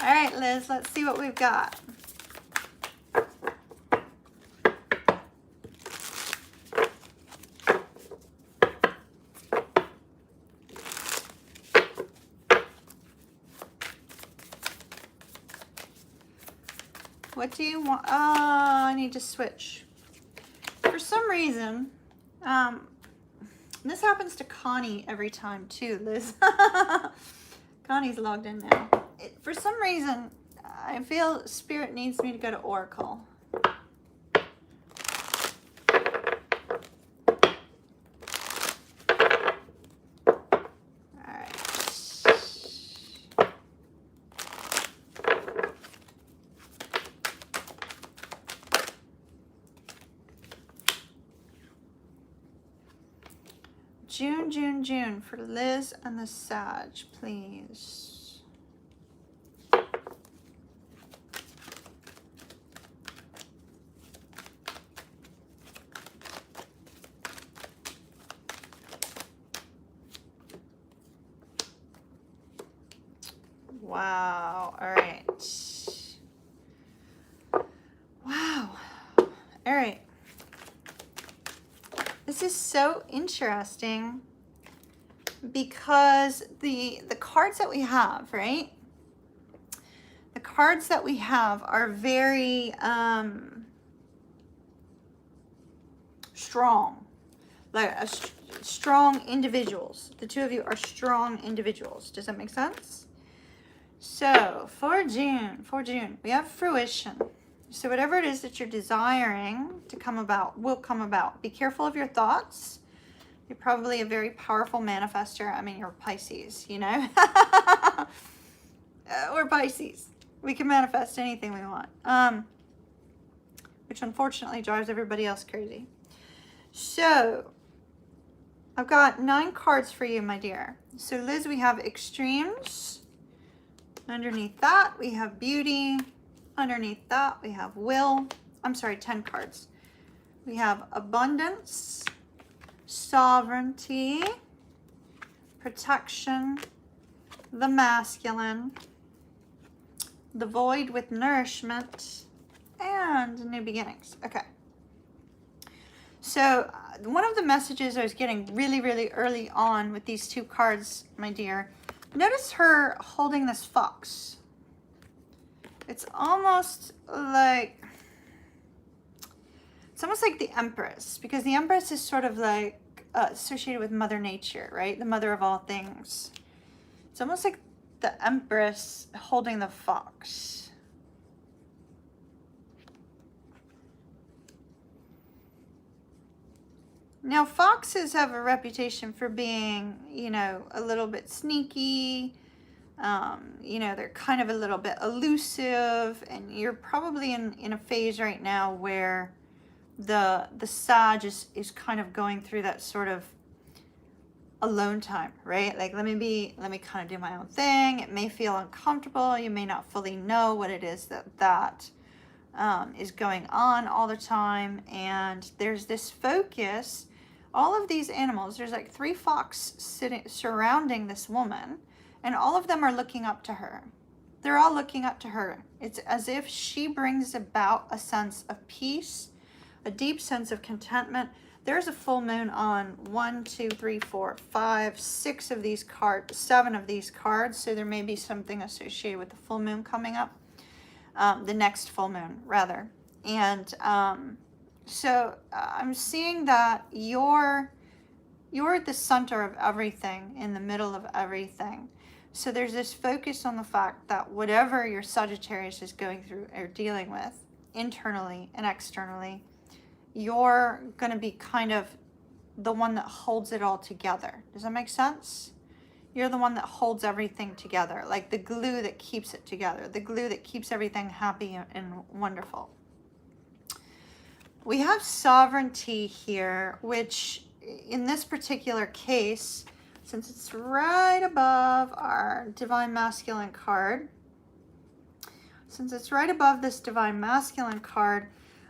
All right, Liz, let's see what we've got. What do you want? Oh, I need to switch. For some reason, this happens to Connie every time too, Liz. Connie's logged in now. For some reason, I feel Spirit needs me to go to Oracle. June for Liz and the Sag, please. Wow. All right. Wow. All right. This is so interesting because the cards that we have, right? The cards that we have are very strong, like strong individuals. The two of you are strong individuals. Does that make sense? So for June, we have fruition. So whatever it is that you're desiring to come about will come about. Be careful of your thoughts. You're probably a very powerful manifester. I mean, you're Pisces, you know? We're Pisces. We can manifest anything we want. Which unfortunately drives everybody else crazy. So I've got 9 cards for you, my dear. So Liz, we have extremes. Underneath that, we have beauty. Underneath that, we have will. I'm sorry, 10 cards. We have abundance, sovereignty, protection, the masculine, the void with nourishment, and new beginnings. Okay. So one of the messages I was getting really, really early on with these 2 cards, my dear, notice her holding this fox. It's almost like the Empress, because the Empress is sort of like associated with Mother Nature, right? The mother of all things. It's almost like the Empress holding the fox. Now, foxes have a reputation for being, you know, a little bit sneaky. You know, they're kind of a little bit elusive, and you're probably in a phase right now where the Sag is kind of going through that sort of alone time, right? Like, let me kind of do my own thing. It may feel uncomfortable. You may not fully know what it is that is going on all the time. And there's this focus. All of these animals, there's like 3 fox surrounding this woman, and all of them are looking up to her. They're all looking up to her. It's as if she brings about a sense of peace, a deep sense of contentment. There's a full moon on 1, 2, 3, 4, 5, 6 of these cards, 7 of these cards. So there may be something associated with the full moon coming up, the next full moon rather. And so I'm seeing that you're at the center of everything, in the middle of everything. So there's this focus on the fact that whatever your Sagittarius is going through or dealing with, internally and externally, you're going to be kind of the one that holds it all together. Does that make sense? You're the one that holds everything together, like the glue that keeps it together, the glue that keeps everything happy and wonderful. We have sovereignty here, which in this particular case, since it's right above our divine masculine card, since it's right above this divine masculine card,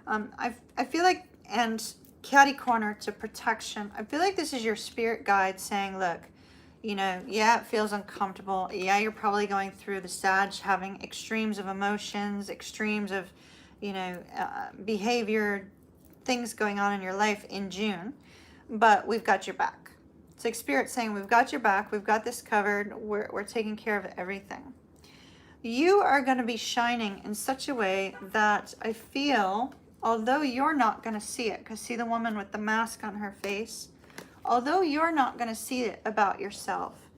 I feel like, and catty corner to protection, I feel like this is your spirit guide saying, look, you know, yeah, it feels uncomfortable. Yeah, you're probably going through the Sag, having extremes of emotions, extremes of, you know, behavior, things going on in your life in June, but we've got your back. It's like Spirit saying, we've got your back. We've got this covered. We're taking care of everything. You are going to be shining in such a way that I feel, although you're not going to see it, because see the woman with the mask on her face, although you're not going to see it about yourself,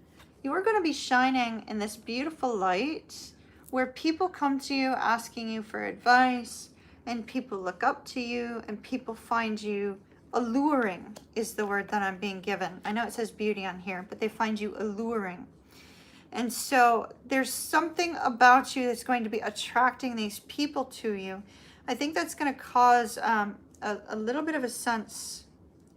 you are going to be shining in this beautiful light where people come to you asking you for advice, and people look up to you, and people find you alluring is the word that I'm being given. I know it says beauty on here, but they find you alluring. And so there's something about you that's going to be attracting these people to you. I think that's going to cause a little bit of a sense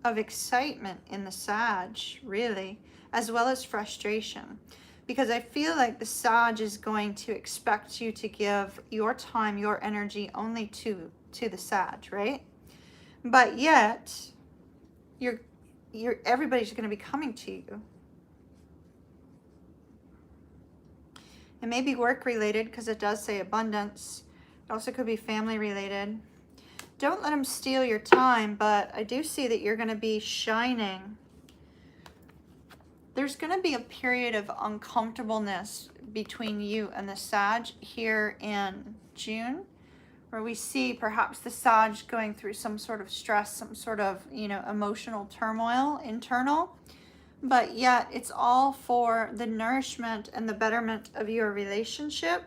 of excitement in the Sag, really, as well as frustration. Because I feel like the Sag is going to expect you to give your time, your energy only to the Sag, right? But yet, everybody's going to be coming to you. It may be work related because it does say abundance. It also could be family related. Don't let them steal your time, but I do see that you're going to be shining. There's going to be a period of uncomfortableness between you and the Sag here in June, where we see perhaps the Sag going through some sort of stress, some sort of, you know, emotional turmoil, internal, but yet it's all for the nourishment and the betterment of your relationship.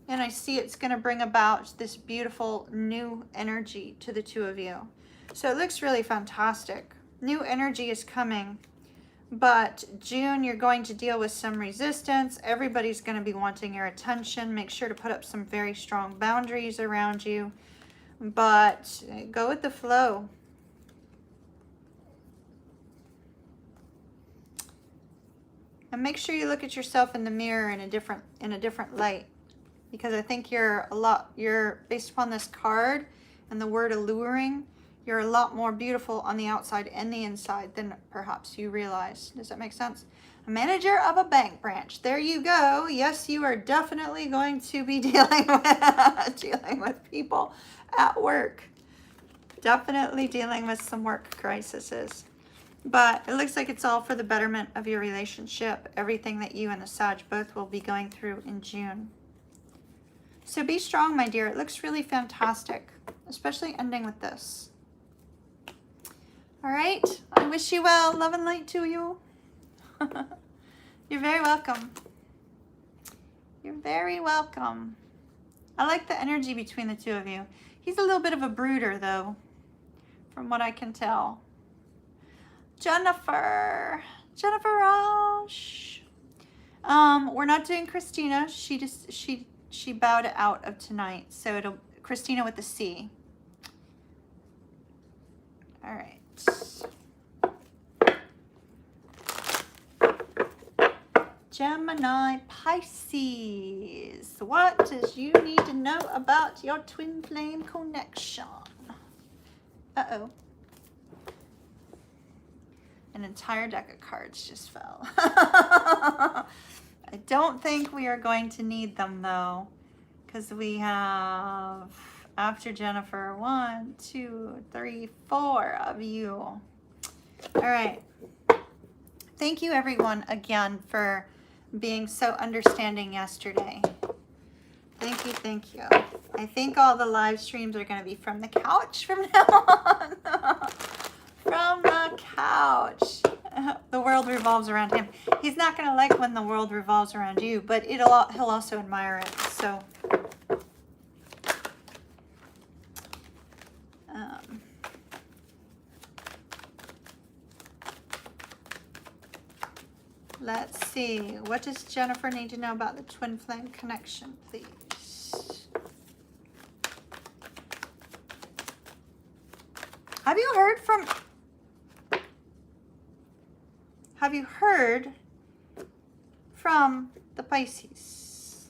And I see it's going to bring about this beautiful new energy to the two of you. So it looks really fantastic. New energy is coming. But June, you're going to deal with some resistance. Everybody's going to be wanting your attention. Make sure to put up some very strong boundaries around you. But go with the flow. And make sure you look at yourself in the mirror in a different light, because I think you're based upon this card and the word alluring, you're a lot more beautiful on the outside and the inside than perhaps you realize. Does that make sense? A manager of a bank branch. There you go. Yes, you are definitely going to be dealing with people at work. Definitely dealing with some work crises. But it looks like it's all for the betterment of your relationship. Everything that you and the Sag both will be going through in June. So be strong, my dear. It looks really fantastic, especially ending with this. All right. I wish you well. Love and light to you. You're very welcome. You're very welcome. I like the energy between the two of you. He's a little bit of a brooder, though, from what I can tell. Jennifer Roche. We're not doing Christina. She bowed out of tonight, so it'll Christina with the C. All right. Gemini Pisces. What does you need to know about your twin flame connection? Uh-oh. An entire deck of cards just fell. I don't think we are going to need them, though, because we have, after Jennifer, 1, 2, 3, 4 of you. All right. Thank you, everyone, again, for being so understanding yesterday. Thank you, thank you. I think all the live streams are going to be from the couch from now on. From the couch. The world revolves around him. He's not going to like when the world revolves around you, but he'll also admire it. So, let's see. What does Jennifer need to know about the twin flame connection, please? Have you heard from the Pisces?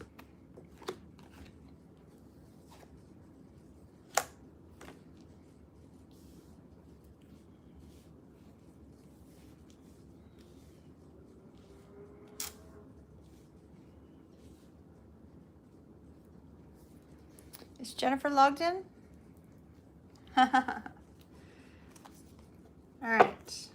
Is Jennifer logged in? All right.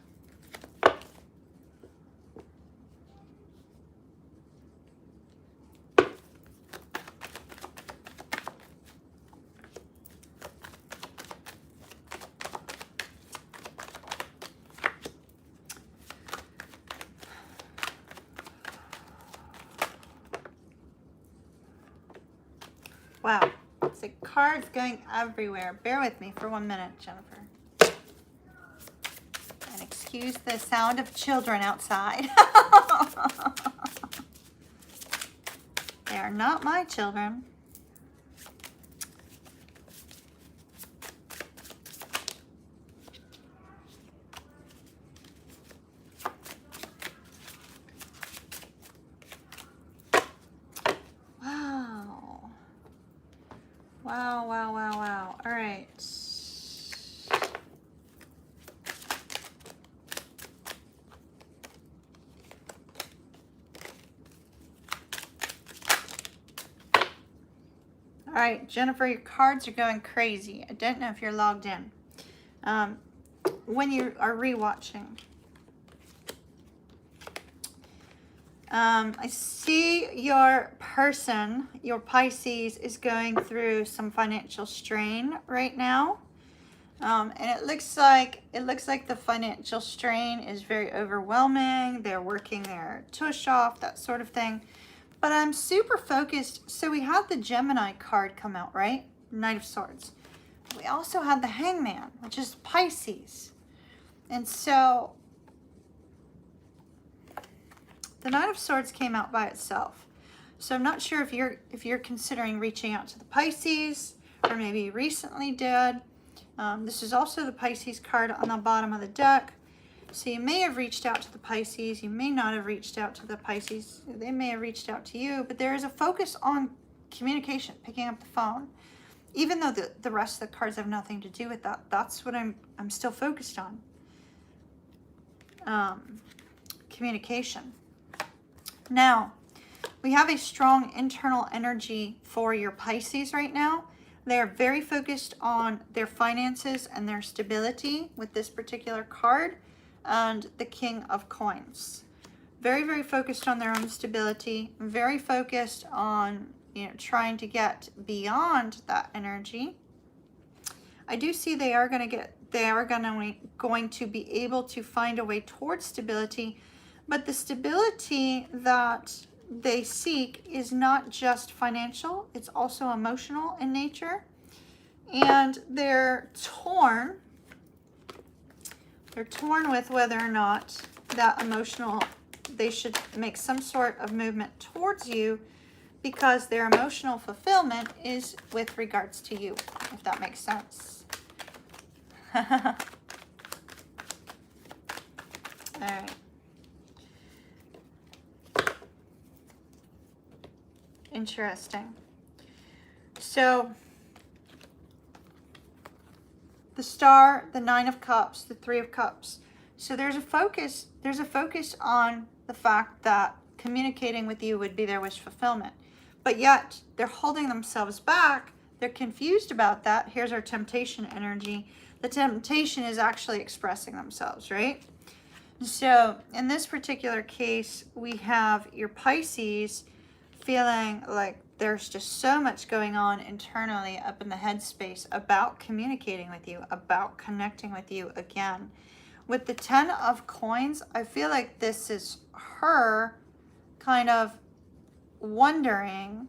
Wow, it's like cards going everywhere. Bear with me for 1 minute, Jennifer. And excuse the sound of children outside. They are not my children. Wow. All right. All right, Jennifer, your cards are going crazy. I don't know if you're logged in. When you are rewatching, I see your person, your Pisces, is going through some financial strain right now. And it looks like the financial strain is very overwhelming. They're working their tush off, that sort of thing. But I'm super focused. So we had the Gemini card come out, right? Knight of Swords. We also had the Hangman, which is Pisces. And so the Knight of Swords came out by itself. So I'm not sure if you're considering reaching out to the Pisces, or maybe you recently did. This is also the Pisces card on the bottom of the deck. So you may have reached out to the Pisces. You may not have reached out to the Pisces. They may have reached out to you, but there is a focus on communication, picking up the phone. Even though the rest of the cards have nothing to do with that, that's what I'm still focused on. Communication. Now, we have a strong internal energy for your Pisces right now. They are very focused on their finances and their stability with this particular card and the King of Coins. Very, very focused on their own stability, very focused on, you know, trying to get beyond that energy. I do see they are going to be able to find a way towards stability, but the stability that they seek is not just financial, it's also emotional in nature. And they're torn with whether or not that emotional, they should make some sort of movement towards you, because their emotional fulfillment is with regards to you, if that makes sense. All right. Interesting. So the Star, the Nine of Cups, the Three of Cups. So there's a focus on the fact that communicating with you would be their wish fulfillment. But yet they're holding themselves back. They're confused about that. Here's our temptation energy. The temptation is actually expressing themselves, right? So in this particular case, we have your Pisces feeling like there's just so much going on internally up in the headspace about communicating with you, about connecting with you again. With the Ten of Coins, I feel like this is her kind of wondering,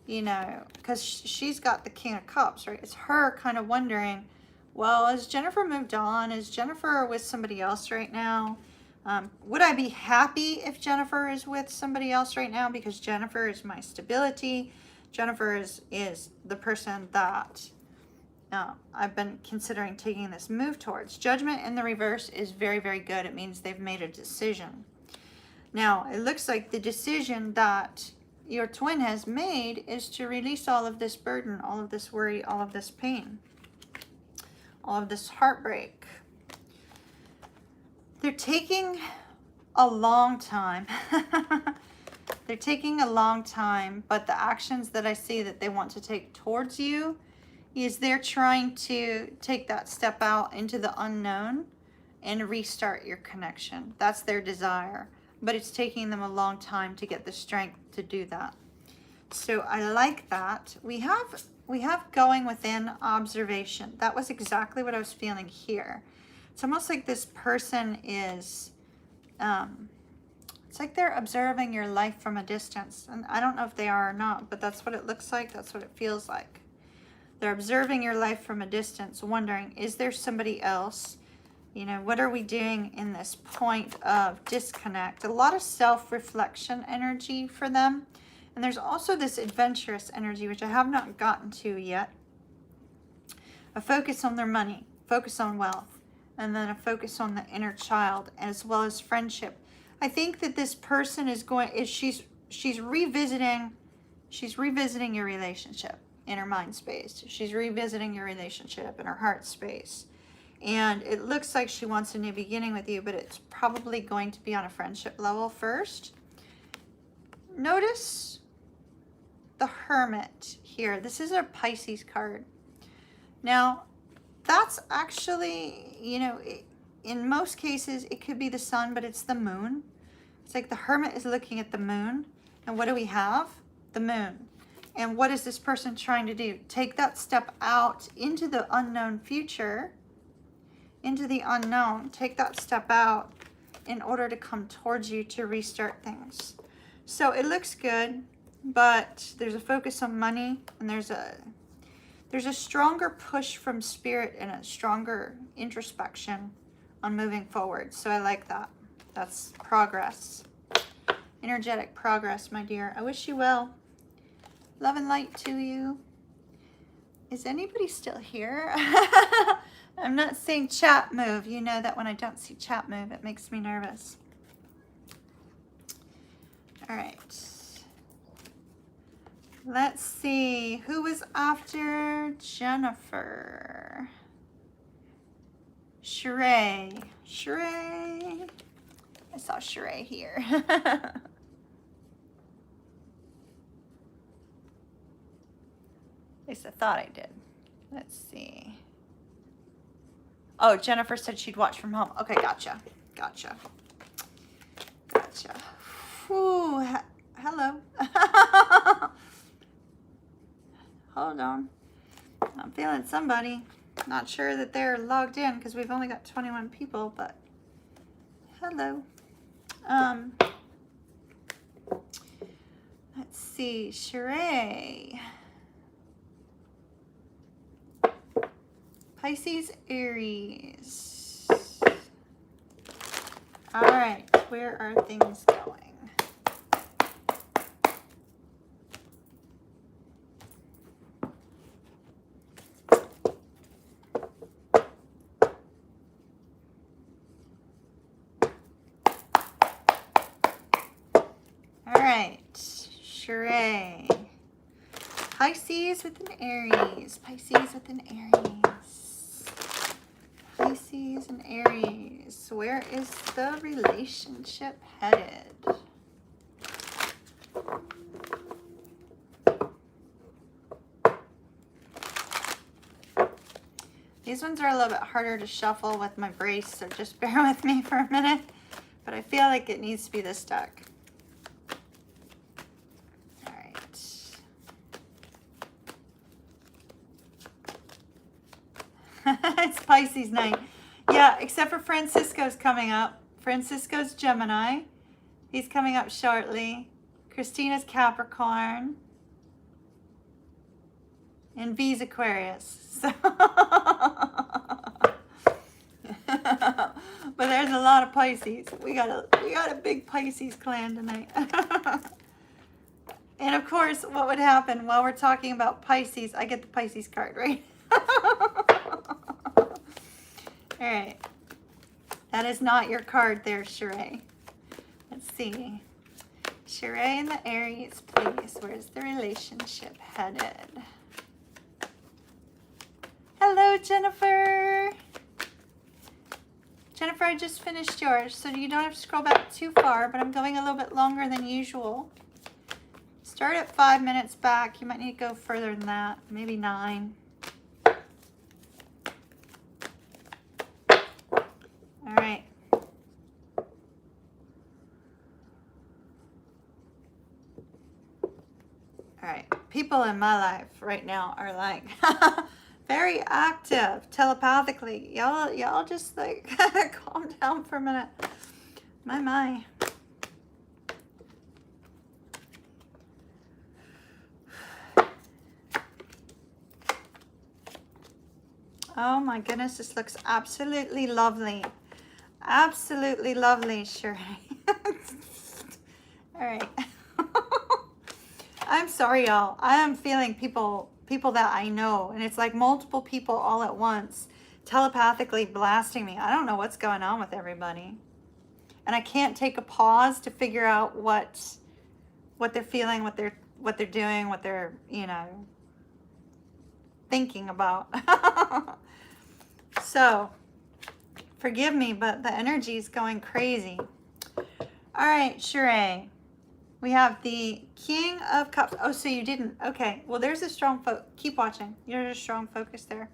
you know, because she's got the King of Cups, right? It's her kind of wondering, well, has Jennifer moved on? Is Jennifer with somebody else right now? Would I be happy if Jennifer is with somebody else right now? Because Jennifer is my stability. Jennifer is the person that I've been considering taking this move towards. Judgment in the reverse is very, very good. It means they've made a decision. Now, it looks like the decision that your twin has made is to release all of this burden, all of this worry, all of this pain, all of this heartbreak. They're taking a long time. They're taking a long time, but the actions that I see that they want to take towards you is they're trying to take that step out into the unknown and restart your connection. That's their desire, but it's taking them a long time to get the strength to do that. So I like that. We have going within observation. That was exactly what I was feeling here. It's almost like this person is, it's like they're observing your life from a distance. And I don't know if they are or not, but that's what it looks like. That's what it feels like. They're observing your life from a distance, wondering, is there somebody else? You know, what are we doing in this point of disconnect? A lot of self-reflection energy for them. And there's also this adventurous energy, which I have not gotten to yet. A focus on their money, focus on wealth, and then a focus on the inner child, as well as friendship. I think that this person is she's revisiting your relationship in her mind space. She's revisiting your relationship in her heart space. And it looks like she wants a new beginning with you, but it's probably going to be on a friendship level first. Notice the Hermit here. This is a Pisces card. Now, that's actually, you know, in most cases, it could be the sun, but it's the moon. It's like the Hermit is looking at the moon. And what do we have? The moon. And what is this person trying to do? Take that step out into the unknown future, into the unknown. Take that step out in order to come towards you to restart things. So it looks good, but there's a focus on money, and there's a stronger push from spirit and a stronger introspection on moving forward. So I like that. That's progress. Energetic progress, my dear. I wish you well. Love and light to you. Is anybody still here? I I'm not seeing chat move. You know that when I don't see chat move, it makes me nervous. All right. Let's see. Who was after Jennifer? Sheree. Sheree. I saw Sheree here. At least I thought I did. Let's see. Oh, Jennifer said she'd watch from home. Okay, gotcha. Gotcha. Gotcha. Whew. Hello. Hold on. I'm feeling somebody. Not sure that they're logged in because we've only got 21 people, but hello. Let's see. Sheree. Pisces, Aries. All right, where are things going? All right, Sheree. Pisces with an Aries. Pisces with an Aries. Pisces and Aries. Where is the relationship headed? These ones are a little bit harder to shuffle with my brace, so just bear with me for a minute. But I feel like it needs to be this deck. All right. It's Pisces night. Yeah, except for Francisco's coming up. Francisco's Gemini. He's coming up shortly. Christina's Capricorn. And V's Aquarius. So but there's a lot of Pisces. We got a big Pisces clan tonight. And of course, what would happen while we're talking about Pisces? I get the Pisces card, right? All right. That is not your card there, Sheree. Let's see. Sheree and the Aries, please. Where's the relationship headed? Hello, Jennifer. Jennifer, I just finished yours, so you don't have to scroll back too far, but I'm going a little bit longer than usual. Start at 5 minutes back. You might need to go further than that, maybe 9. All right. All right. People in my life right now are like very active telepathically. Y'all just like calm down for a minute. My. Oh my goodness, this looks absolutely lovely. Absolutely lovely, Sheree. All right. I'm sorry, y'all. I am feeling people that I know, and it's like multiple people all at once telepathically blasting me. I don't know what's going on with everybody. And I can't take a pause to figure out what they're feeling, what they're doing, what they're, thinking about. So, forgive me, but the energy is going crazy. All right, Sheree. We have the King of Cups. Oh, so you didn't. Okay. Well, there's a strong focus. Keep watching. There's a strong focus there.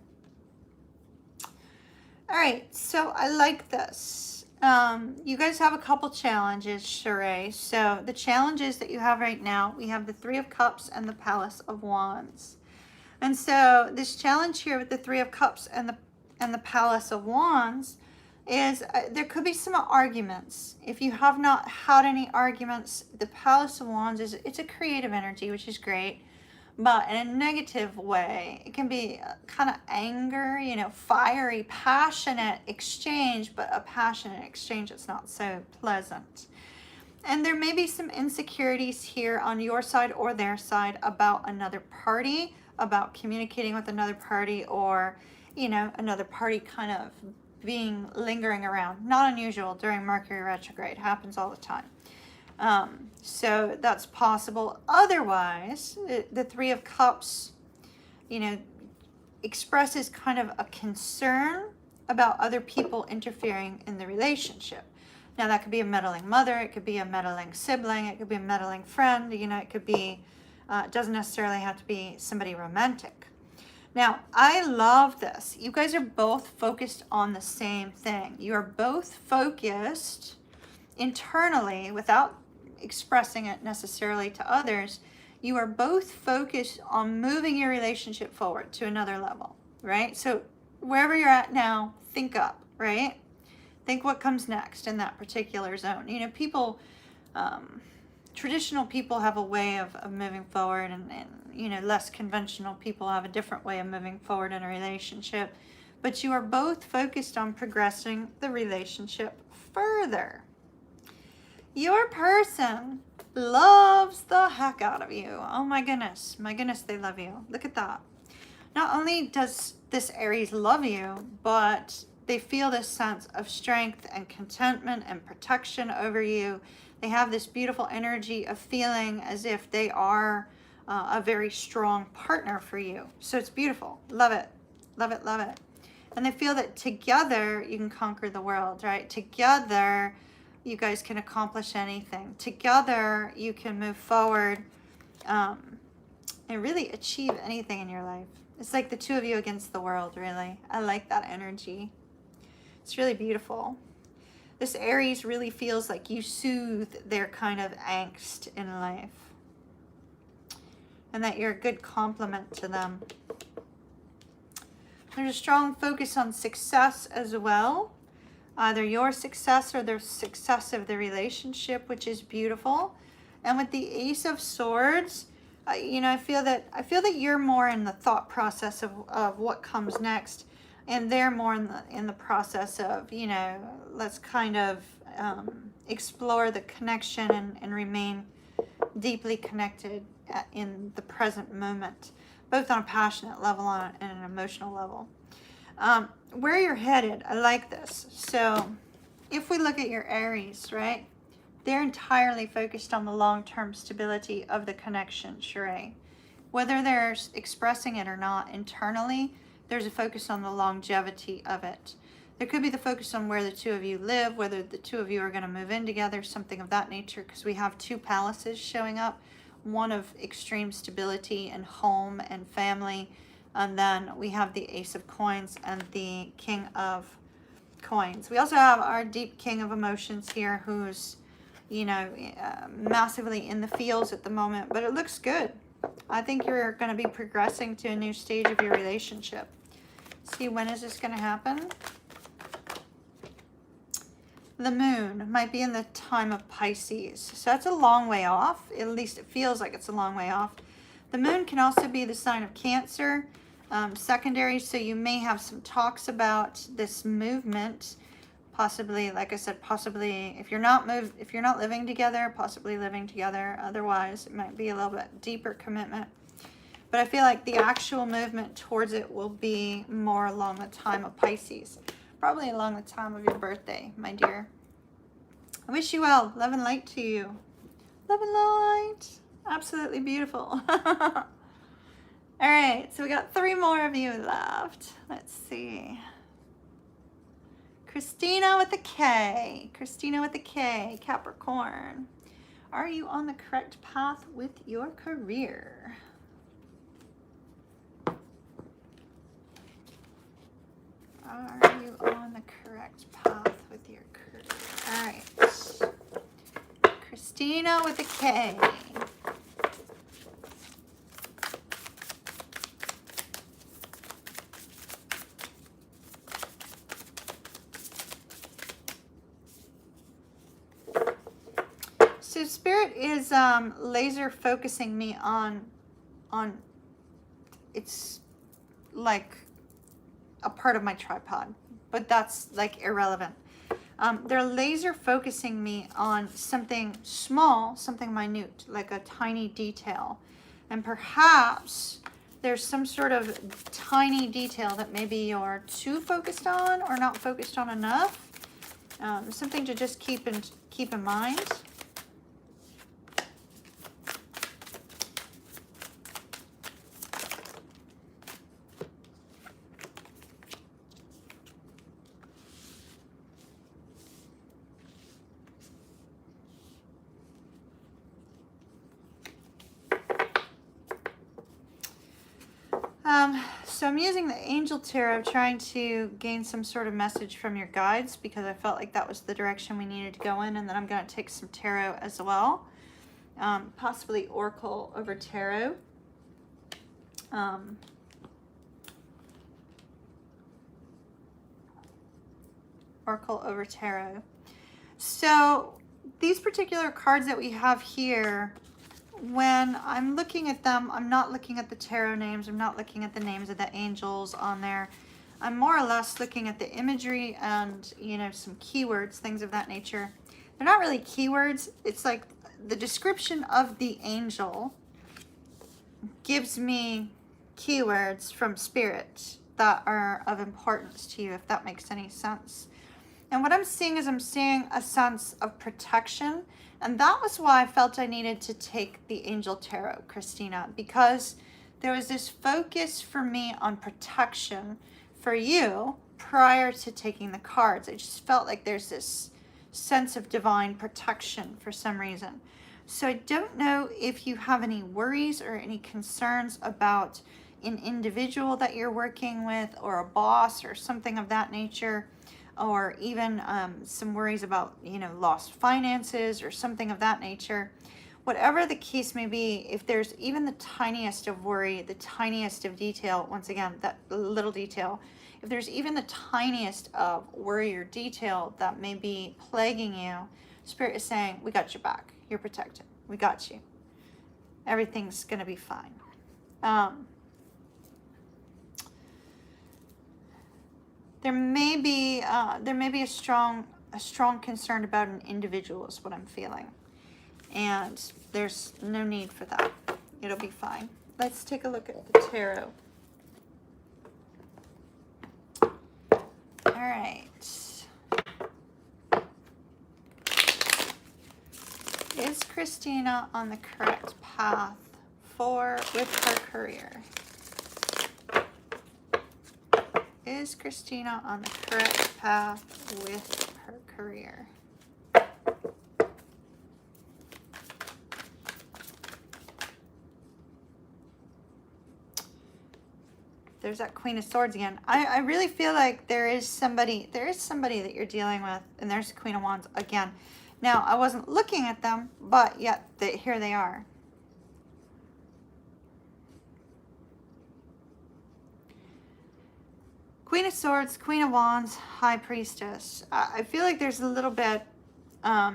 All right. So I like this. You guys have a couple challenges, Sheree. So the challenges that you have right now, we have the Three of Cups and the Palace of Wands. And so this challenge here with the Three of Cups and the Palace of Wands is there could be some arguments. If you have not had any arguments, the Palace of Wands it's a creative energy, which is great, but in a negative way. It can be kind of anger, fiery, passionate exchange, but a passionate exchange that's not so pleasant. And there may be some insecurities here on your side or their side about another party, about communicating with another party, or you know, another party kind of being lingering around. Not unusual during Mercury retrograde. Happens all the time. So that's possible. Otherwise, the Three of Cups, you know, expresses kind of a concern about other people interfering in the relationship. Now, that could be a meddling mother, it could be a meddling sibling, it could be a meddling friend, you know, it could be, it doesn't necessarily have to be somebody romantic. Now, I love this. You guys are both focused on the same thing. You are both focused internally without expressing it necessarily to others. You are both focused on moving your relationship forward to another level, right? So wherever you're at now, think up, right? Think what comes next in that particular zone. You know, people, traditional people have a way of moving forward, and, you know, less conventional people have a different way of moving forward in a relationship. But you are both focused on progressing the relationship further. Your person loves the heck out of you. Oh my goodness, they love you. Look at that. Not only does this Aries love you, but they feel this sense of strength and contentment and protection over you. They have this beautiful energy of feeling as if they are a very strong partner for you. So it's beautiful. Love it. Love it, love it. And they feel that together you can conquer the world, right? Together you guys can accomplish anything. Together you can move forward and really achieve anything in your life. It's like the two of you against the world, really. I like that energy. It's really beautiful. This Aries really feels like you soothe their kind of angst in life, and that you're a good complement to them. There's a strong focus on success as well. Either your success or the success of the relationship, which is beautiful. And with the Ace of Swords, you know, I feel that you're more in the thought process of what comes next, and they're more in the process of, you know, let's kind of explore the connection and remain deeply connected in the present moment, both on a passionate level and an emotional level. Where you're headed, I like this. So if we look at your Aries, right, they're entirely focused on the long-term stability of the connection, Sheree. Whether they're expressing it or not internally, there's a focus on the longevity of it. There could be the focus on where the two of you live, whether the two of you are going to move in together, something of that nature, because we have two palaces showing up, one of extreme stability and home and family, and then we have the Ace of Coins and the King of Coins. We also have our deep King of Emotions here, who's, you know, massively in the feels at the moment, but it looks good. I think you're going to be progressing to a new stage of your relationship. See, when is this going to happen? The moon might be in the time of Pisces. So that's a long way off. At least it feels like it's a long way off. The moon can also be the sign of Cancer, secondary. So you may have some talks about this movement. Possibly, like I said, possibly if you're not living together, possibly living together. Otherwise, it might be a little bit deeper commitment. But I feel like the actual movement towards it will be more along the time of Pisces. Probably along the time of your birthday, my dear. I wish you well. Love and light to you. Love and light. Absolutely beautiful. All right, so we got 3 more of you left. Let's see. Christina with a K. Christina with a K. Capricorn. Are you on the correct path with your career? Are you on the correct path with your career? All right. Christina with a K. So Spirit is laser focusing me on it's like a part of my tripod, but that's like irrelevant. They're laser focusing me on something small, something minute, like a tiny detail. And perhaps there's some sort of tiny detail that maybe you're too focused on or not focused on enough. Something to just keep in mind. So I'm using the Angel Tarot, trying to gain some sort of message from your guides, because I felt like that was the direction we needed to go in. And then I'm going to take some tarot as well, possibly Oracle over Tarot. Oracle over Tarot. So these particular cards that we have here, when I'm looking at them, I'm not looking at the tarot names. I'm not looking at the names of the angels on there. I'm more or less looking at the imagery and, you know, some keywords, things of that nature. They're not really keywords. It's like the description of the angel gives me keywords from spirit that are of importance to you, if that makes any sense. And what I'm seeing is I'm seeing a sense of protection. And that was why I felt I needed to take the Angel Tarot, Christina, because there was this focus for me on protection for you prior to taking the cards. I just felt like there's this sense of divine protection for some reason. So I don't know if you have any worries or any concerns about an individual that you're working with, or a boss or something of that nature, or even some worries about, you know, lost finances or something of that nature. Whatever the case may be, if there's even the tiniest of worry, the tiniest of detail, once again, that little detail, if there's even the tiniest of worry or detail that may be plaguing you, Spirit is saying, we got your back. You're protected. We got you. Everything's going to be fine. There may be a strong concern about an individual is what I'm feeling. And there's no need for that. It'll be fine. Let's take a look at the tarot. All right. Is Christina on the correct path with her career? Is Christina on the correct path with her career? There's that Queen of Swords again. I really feel like there is somebody that you're dealing with, and there's the Queen of Wands again. Now, I wasn't looking at them, but yet here they are. Queen of Swords, Queen of Wands, High Priestess. I feel like there's a little bit, there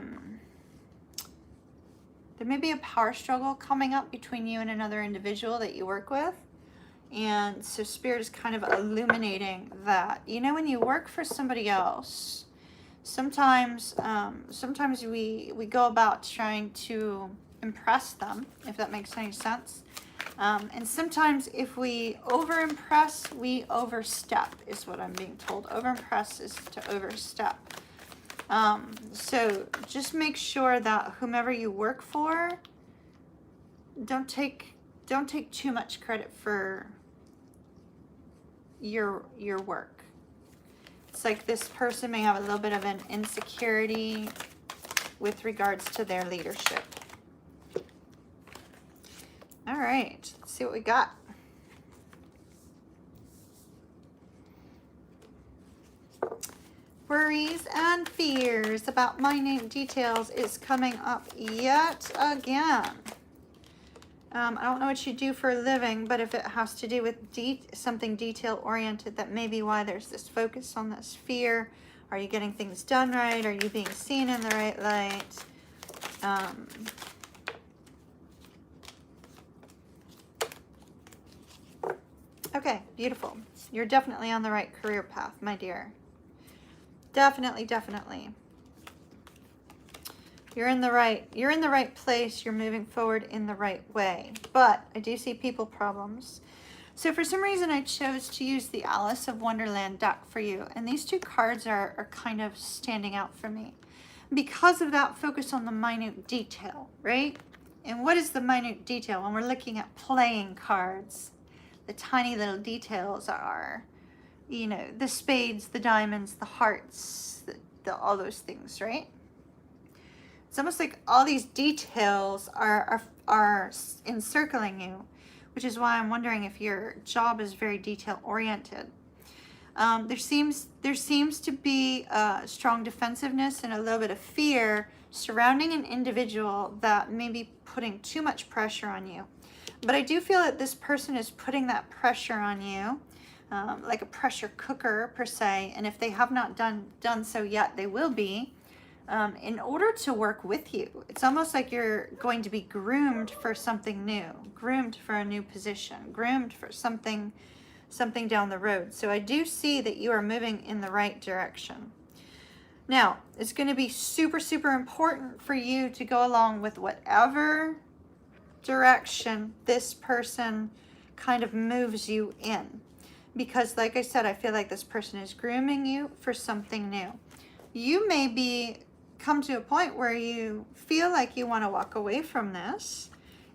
may be a power struggle coming up between you and another individual that you work with. And so Spirit is kind of illuminating that. You know, when you work for somebody else, sometimes we go about trying to impress them, if that makes any sense. And sometimes if we over-impress, we overstep, is what I'm being told. Over-impress is to overstep. So just make sure that whomever you work for, don't take too much credit for your work. It's like this person may have a little bit of an insecurity with regards to their leadership. All right, let's see what we got. Worries and fears about minute details is coming up yet again. I don't know what you do for a living, but if it has to do with something detail-oriented, that may be why there's this focus on this fear. Are you getting things done right? Are you being seen in the right light? Okay, beautiful. You're definitely on the right career path, my dear. Definitely, definitely. You're in the right place. You're moving forward in the right way. But I do see people problems. So for some reason, I chose to use the Alice of Wonderland deck for you. And these two cards are kind of standing out for me. Because of that focus on the minute detail, right? And what is the minute detail when we're looking at playing cards? The tiny little details are, you know, the spades, the diamonds, the hearts, all those things, right? It's almost like all these details are encircling you, which is why I'm wondering if your job is very detail oriented. There seems to be a strong defensiveness and a little bit of fear surrounding an individual that may be putting too much pressure on you. But I do feel that this person is putting that pressure on you, like a pressure cooker per se. And if they have not done so yet, they will be, in order to work with you. It's almost like you're going to be groomed for something new, groomed for a new position, groomed for something down the road. So I do see that you are moving in the right direction. Now, it's going to be super, super important for you to go along with whatever direction this person kind of moves you in. Because like I said, I feel like this person is grooming you for something new. You may come to a point where you feel like you want to walk away from this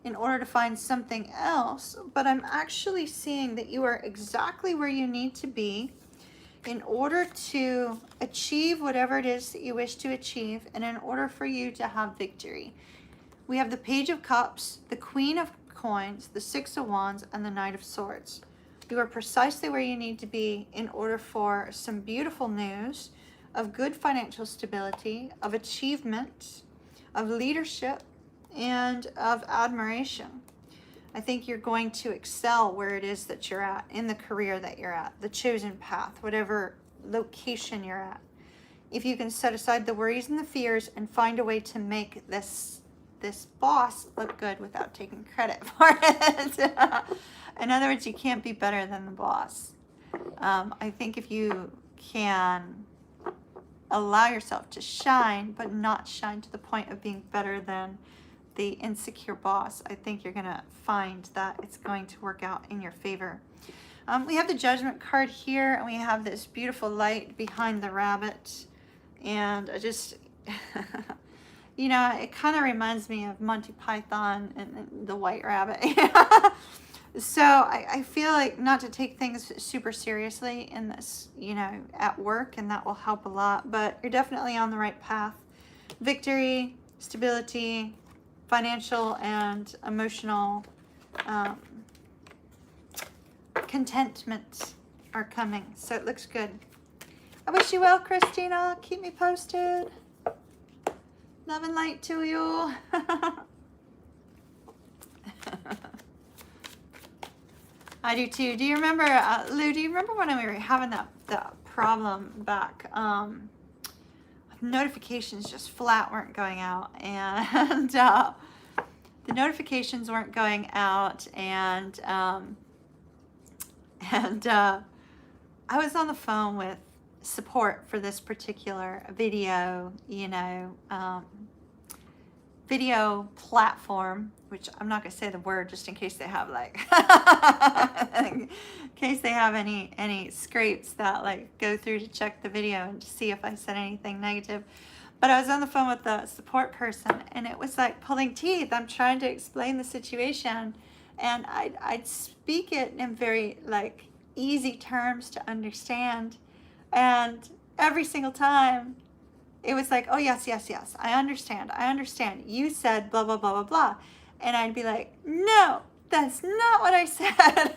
in order to find something else, but I'm actually seeing that you are exactly where you need to be in order to achieve whatever it is that you wish to achieve, and in order for you to have victory. We have the Page of Cups, the Queen of Coins, the Six of Wands, and the Knight of Swords. You are precisely where you need to be in order for some beautiful news of good financial stability, of achievement, of leadership, and of admiration. I think you're going to excel where it is that you're at, in the career that you're at, the chosen path, whatever location you're at. If you can set aside the worries and the fears and find a way to make this boss look good without taking credit for it. In other words, you can't be better than the boss. I think if you can allow yourself to shine, but not shine to the point of being better than the insecure boss, I think you're going to find that it's going to work out in your favor. We have the Judgment card here, and we have this beautiful light behind the rabbit. And I just, you know, it kind of reminds me of Monty Python and the White Rabbit. So I feel like not to take things super seriously in this, you know, at work, and that will help a lot. But you're definitely on the right path. Victory, stability, financial and emotional contentment are coming. So it looks good. I wish you well, Christina. Keep me posted. Love and light to you. I do too. Do you remember, Lou, do you remember when we were having that problem back? Notifications just flat weren't going out, and the notifications weren't going out, and I was on the phone with support for this particular video, you know, video platform, which I'm not gonna say the word just in case they have like in case they have any scrapes that like go through to check the video and to see if I said anything negative. But I was on the phone with the support person, and it was like pulling teeth. I'm trying to explain the situation, and I'd speak it in very like easy terms to understand, and every single time it was like, oh, yes, I understand. You said blah, blah, blah, blah, blah. And I'd be like, no, that's not what I said.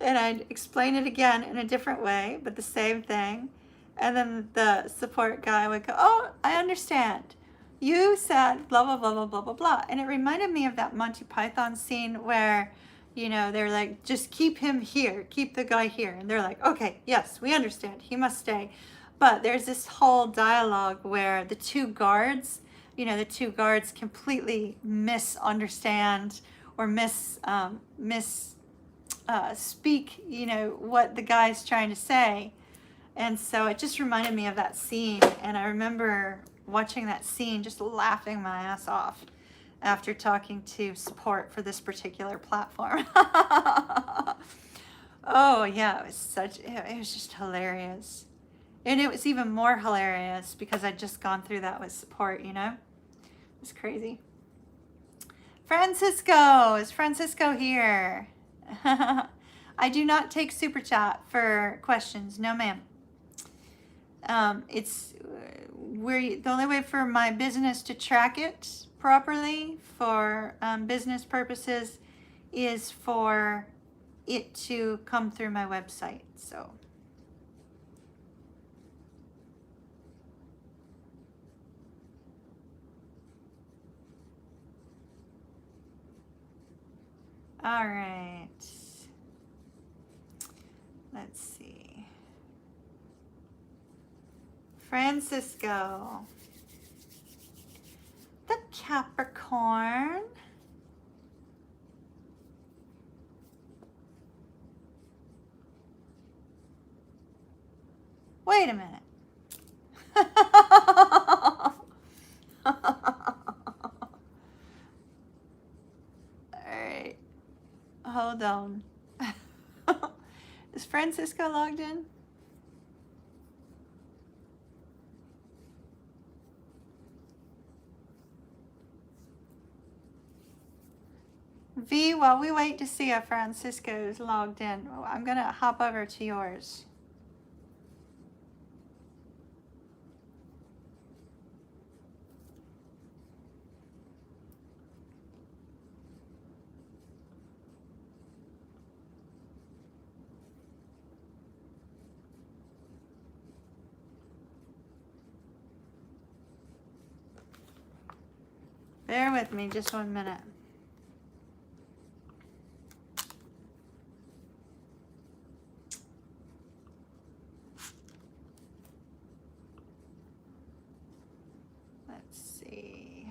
And I'd explain it again in a different way, but the same thing. And then the support guy would go, oh, I understand. You said blah, blah, blah, blah, blah, blah, blah. And it reminded me of that Monty Python scene where, you know, they're like, just keep him here, keep the guy here. And they're like, okay, yes, we understand. He must stay. But there's this whole dialogue where the two guards, you know, the two guards completely misunderstand or speak, you know, what the guy's trying to say. And so it just reminded me of that scene. And I remember watching that scene, just laughing my ass off after talking to support for this particular platform. Oh yeah, it was just hilarious. And it was even more hilarious because I'd just gone through that with support, you know? It was crazy. Francisco, is Francisco here? I do not take super chat for questions. No, ma'am. It's the only way for my business to track it properly for business purposes is for it to come through my website. So. All right. Let's see. Francisco. The Capricorn. Wait a minute. All right. Hold on. Is Francisco logged in? V, while we wait to see if Francisco is logged in, I'm going to hop over to yours. Bear with me just 1 minute. Let's see.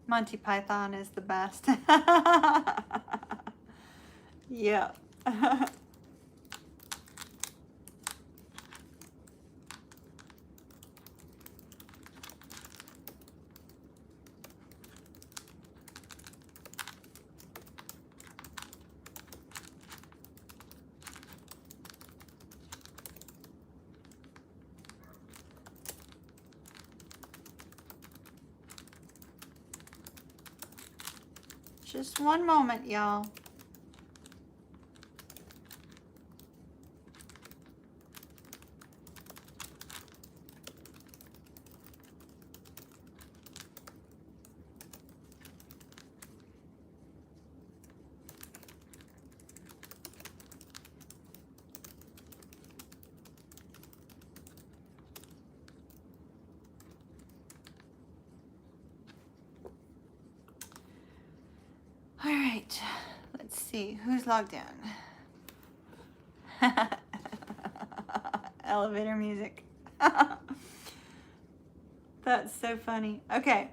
Monty Python is the best. Yeah. Just 1 moment, y'all. All right, let's see who's logged in. Elevator music. That's so funny. Okay,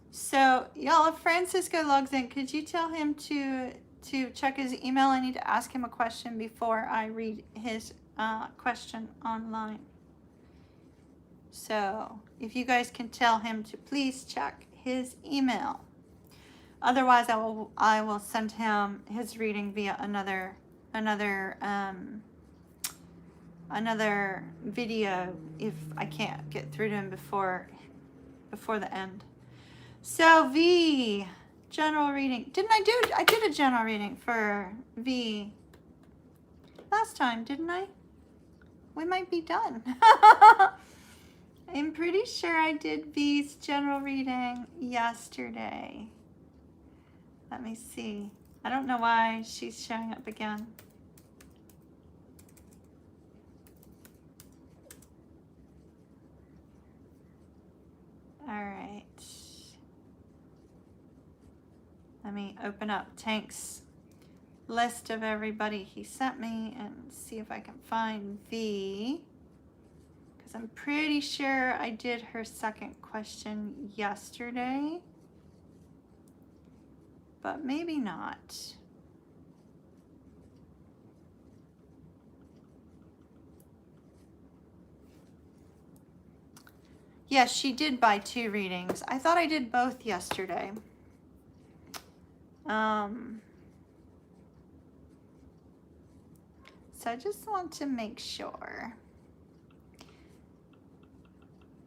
so y'all, if Francisco logs in, could you tell him to check his email? I need to ask him a question before I read his question online. So if you guys can tell him to please check his email. Otherwise, I will send him his reading via another video if I can't get through to him before the end. So V, general reading. I did a general reading for V last time, didn't I? We might be done. I'm pretty sure I did V's general reading yesterday. Let me see. I don't know why she's showing up again. All right. Let me open up Tank's list of everybody he sent me and see if I can find V. Because I'm pretty sure I did her second question yesterday. But maybe not. Yes, she did buy 2 readings. I thought I did both yesterday. So I just want to make sure.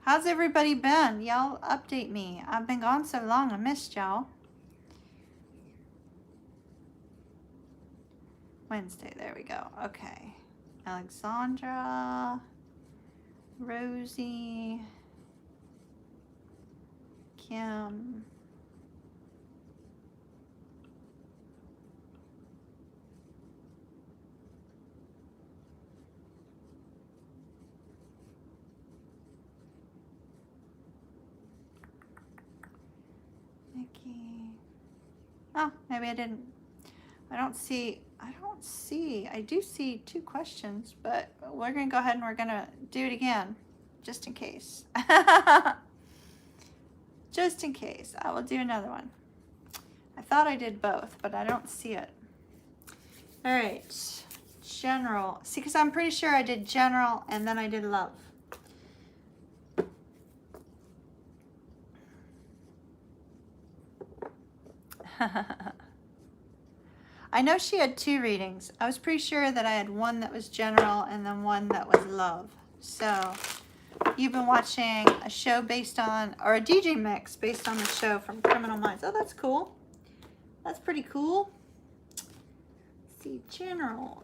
How's everybody been? Y'all update me. I've been gone so long, I missed y'all. Wednesday, there we go. Okay. Alexandra, Rosie, Kim. Nikki. Oh, maybe I didn't. I do see 2 questions, but we're going to go ahead and we're going to do it again, just in case. Just in case. I will do another one. I thought I did both, but I don't see it. All right. General. See, because I'm pretty sure I did general and then I did love. I know she had 2 readings. I was pretty sure that I had one that was general and then one that was love. So you've been watching a show based on, or a DJ mix based on the show from Criminal Minds. Oh, that's cool. That's pretty cool. Let's see, general.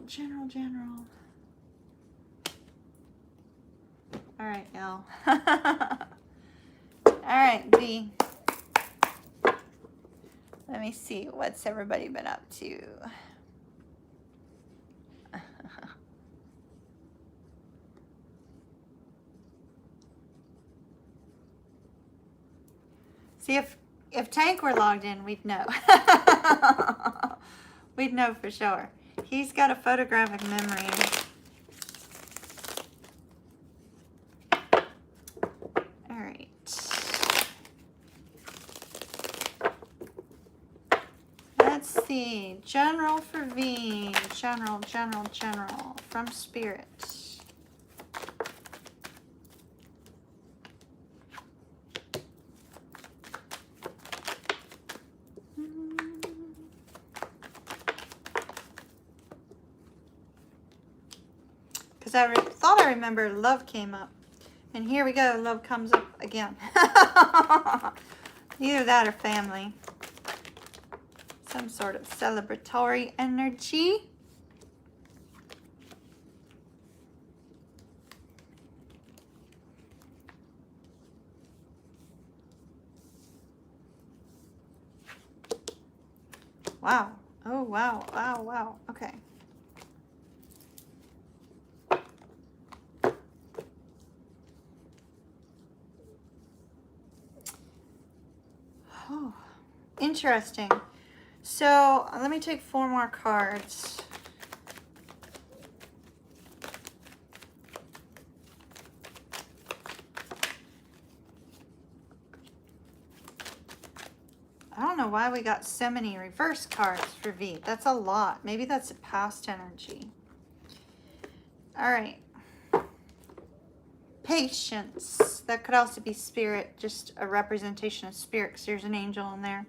All right, y'all. All right, B. Let me see, what's everybody been up to? See, if Tank were logged in, we'd know. We'd know for sure. He's got a photographic memory. All right. Let's see. General for V. General from Spirit. Because I thought I remember love came up. And here we go. Love comes up again. Either that or family. Some sort of celebratory energy. Wow. Oh, wow. Wow. Okay. Oh, interesting. So let me take 4 more cards. I don't know why we got so many reverse cards for V. That's a lot. Maybe that's a past energy. All right. Patience. That could also be spirit, just a representation of spirit, because there's an angel in there.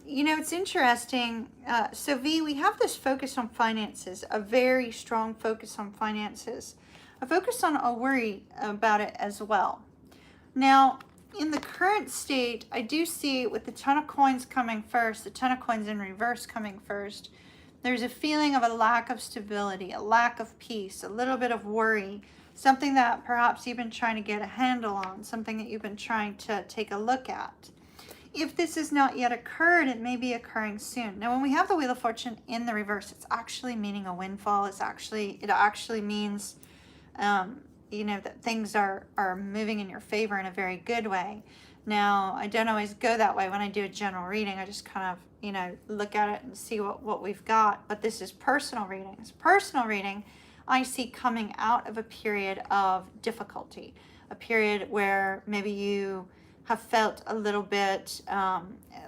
You know, it's interesting. So V, we have this focus on finances, a very strong focus on finances, a focus on a worry about it as well. Now, in the current state, I do see with the Ten of Coins coming first, the Ten of Coins in reverse coming first, there's a feeling of a lack of stability, a lack of peace, a little bit of worry, something that perhaps you've been trying to get a handle on, something that you've been trying to take a look at. If this has not yet occurred, it may be occurring soon. Now, when we have the Wheel of Fortune in the reverse, it's actually meaning a windfall. It actually means, you know, that things are moving in your favor in a very good way. Now, I don't always go that way when I do a general reading. I just kind of, you know, look at it and see what we've got. But this is personal readings. Personal reading, I see coming out of a period of difficulty, a period where maybe you have felt a little bit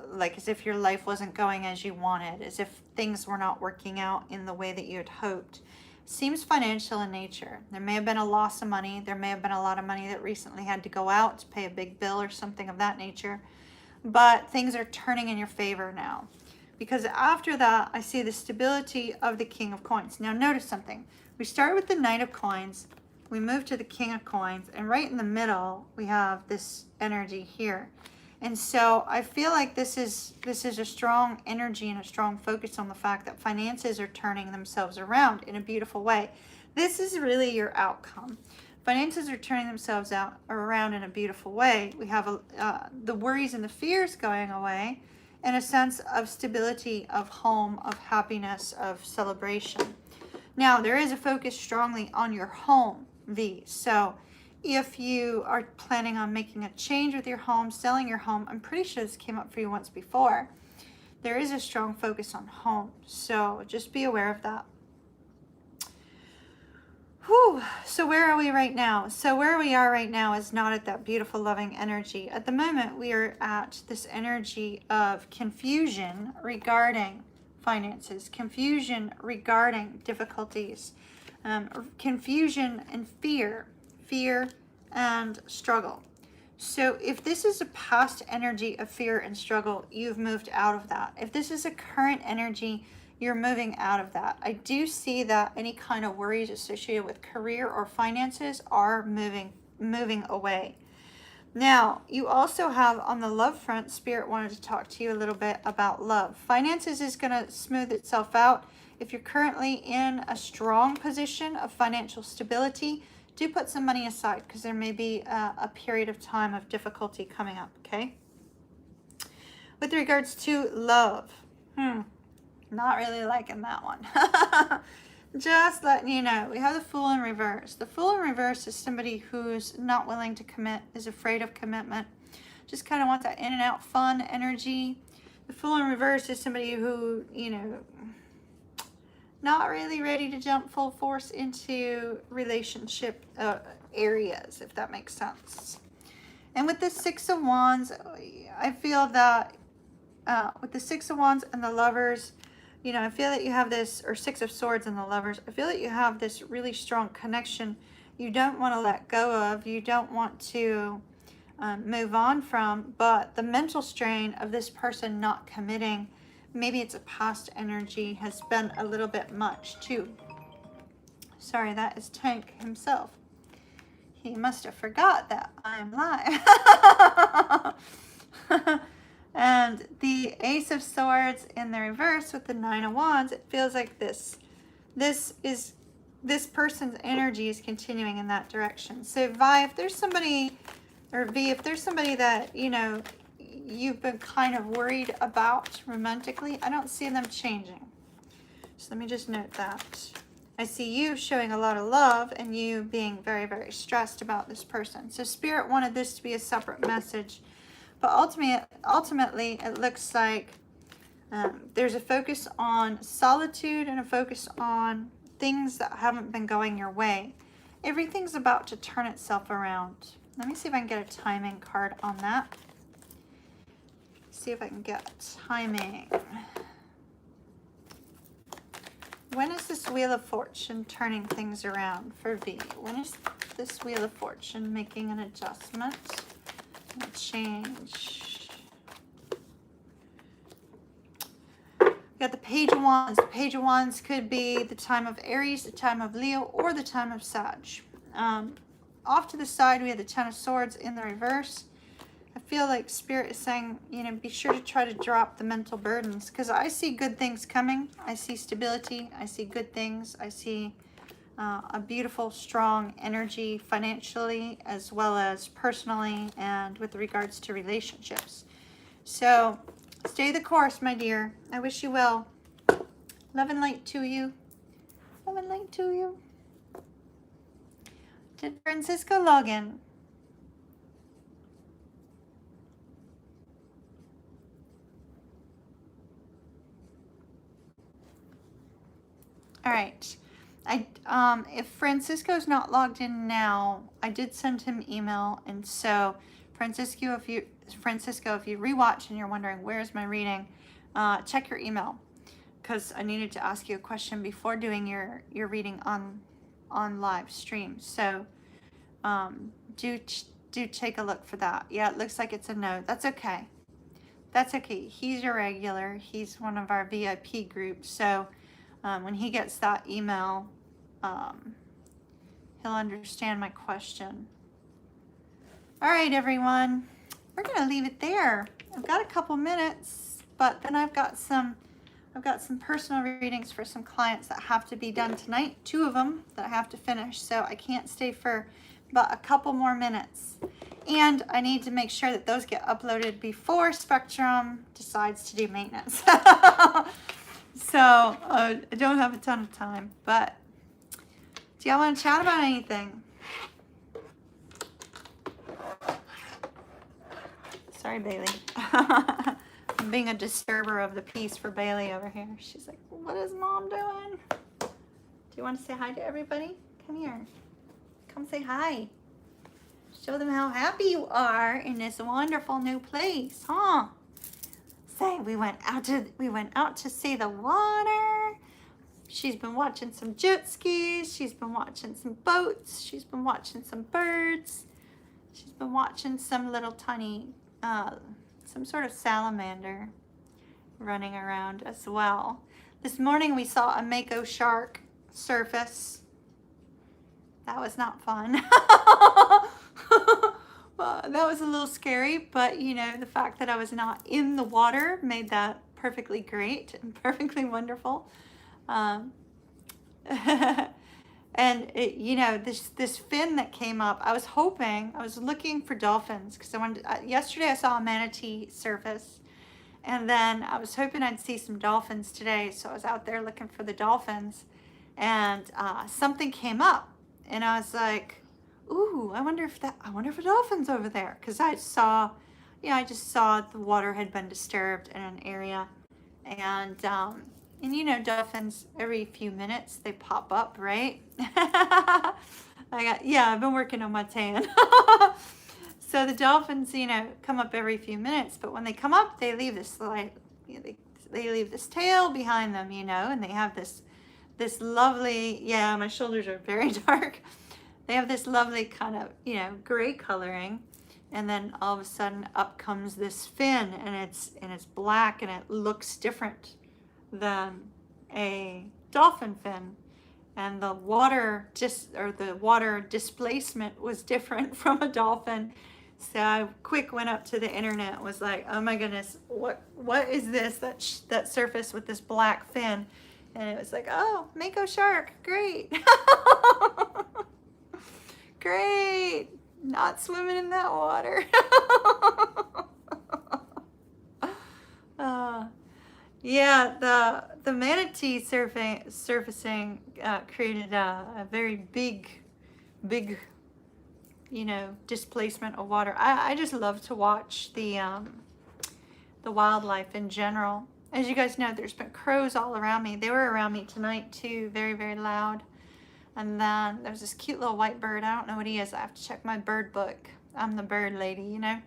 like as if your life wasn't going as you wanted, as if things were not working out in the way that you had hoped. seems financial in nature. There may have been a loss of money. There may have been a lot of money that recently had to go out to pay a big bill or something of that nature. But things are turning in your favor now. Because after that, I see the stability of the King of Coins. Now notice something. We start with the Knight of Coins. We move to the King of Coins. And right in the middle, we have this energy here. And so I feel like this is a strong energy and a strong focus on the fact that finances are turning themselves around in a beautiful way. This is really your outcome. Finances are turning themselves around in a beautiful way. We have the worries and the fears going away, and a sense of stability, of home, of happiness, of celebration. Now, there is a focus strongly on your home, V. So if you are planning on making a change with your home, selling your home, I'm pretty sure this came up for you once before. There is a strong focus on home. So just be aware of that. Whew. So where are we right now? So where we are right now is not at that beautiful, loving energy. At the moment, we are at this energy of confusion regarding finances, confusion regarding difficulties, confusion and fear and struggle. So if this is a past energy of fear and struggle, you've moved out of that. If this is a current energy, you're moving out of that. I do see that any kind of worries associated with career or finances are moving away. Now, you also have on the love front, Spirit wanted to talk to you a little bit about love. Finances is going to smooth itself out. If you're currently in a strong position of financial stability, do put some money aside because there may be a period of time of difficulty coming up, okay? With regards to love, not really liking that one. Just letting you know, we have the Fool in reverse. The Fool in reverse is somebody who's not willing to commit, is afraid of commitment, just kind of wants that in and out fun energy. The Fool in reverse is somebody who, not really ready to jump full force into relationship areas, if that makes sense. And with the Six of Wands, I feel that with the Six of Wands and the Lovers, I feel that you have this, or Six of Swords and the Lovers, I feel that you have this really strong connection you don't want to let go of, you don't want to move on from, but the mental strain of this person not committing, maybe it's a past energy, has been a little bit much too. Sorry, that is Tank himself. He must have forgot that I'm live. And the Ace of Swords in the reverse with the Nine of Wands, it feels like this person's energy is continuing in that direction. So Vi, if there's somebody, or V, if there's somebody that, you've been kind of worried about romantically, I don't see them changing. So let me just note that. I see you showing a lot of love and you being very, very stressed about this person. So Spirit wanted this to be a separate message. But ultimately, it looks like there's a focus on solitude and a focus on things that haven't been going your way. Everything's about to turn itself around. Let me see if I can get a timing card on that. See if I can get timing. When is this Wheel of Fortune turning things around for V? When is this Wheel of Fortune making an adjustment? A change. We got the Page of Wands. The Page of Wands could be the time of Aries, the time of Leo, or the time of Sag. Off to the side, we have the Ten of Swords in the reverse. I feel like Spirit is saying, be sure to try to drop the mental burdens, because I see good things coming. I see stability. I see good things. I see a beautiful, strong energy financially as well as personally and with regards to relationships. So stay the course, my dear. I wish you well. Love and light to you. Love and light to you. Did Francisco log in? All right. If Francisco's not logged in now, I did send him email, and so Francisco, if you rewatch and you're wondering where's my reading, check your email. because I needed to ask you a question before doing your reading on live stream. So do take a look for that. Yeah, it looks like it's a no. That's okay. That's okay. He's your regular. He's one of our VIP groups. So when he gets that email, he'll understand my question. All right, everyone. We're going to leave it there. I've got a couple minutes, but then I've got some personal readings for some clients that have to be done tonight. 2 of them that I have to finish, so I can't stay for but a couple more minutes. And I need to make sure that those get uploaded before Spectrum decides to do maintenance. So I don't have a ton of time, but do y'all want to chat about anything? Sorry, Bailey. I'm being a disturber of the peace for Bailey over here. She's like, what is Mom doing? Do you want to say hi to everybody? Come here. Come say hi. Show them how happy you are in this wonderful new place, huh? Say, we went out to see the water. She's been watching some jet skis. She's been watching some boats. She's been watching some birds. She's been watching some little tiny, some sort of salamander running around as well. This morning we saw a mako shark surface. That was not fun. That was a little scary, but you know, the fact that I was not in the water made that perfectly great and perfectly wonderful. And it, you know, this fin that came up, I was looking for dolphins because I wanted yesterday I saw a manatee surface, and then I was hoping I'd see some dolphins today, so I was out there looking for the dolphins, and something came up, and I was like, ooh, I wonder if a dolphin's over there, because I just saw the water had been disturbed in an area, and you know, dolphins every few minutes they pop up, right? I've been working on my tan. So the dolphins, you know, come up every few minutes, but when they come up, they leave this they leave this tail behind them, you know, and they have this lovely, yeah, my shoulders are very dark. They have this lovely kind of, you know, gray coloring, and then all of a sudden up comes this fin, and it's black, and it looks different than a dolphin fin, and the water displacement was different from a dolphin. So I went up to the internet and was like, oh my goodness, what is this that surface with this black fin? And it was like, oh, mako shark, great. Great, not swimming in that water. Yeah, the manatee surfacing created a very big, you know, displacement of water. I just love to watch the wildlife in general. As you guys know, there's been crows all around me. They were around me tonight too, very, very loud. And then there's this cute little white bird. I don't know what he is. I have to check my bird book. I'm the bird lady, you know.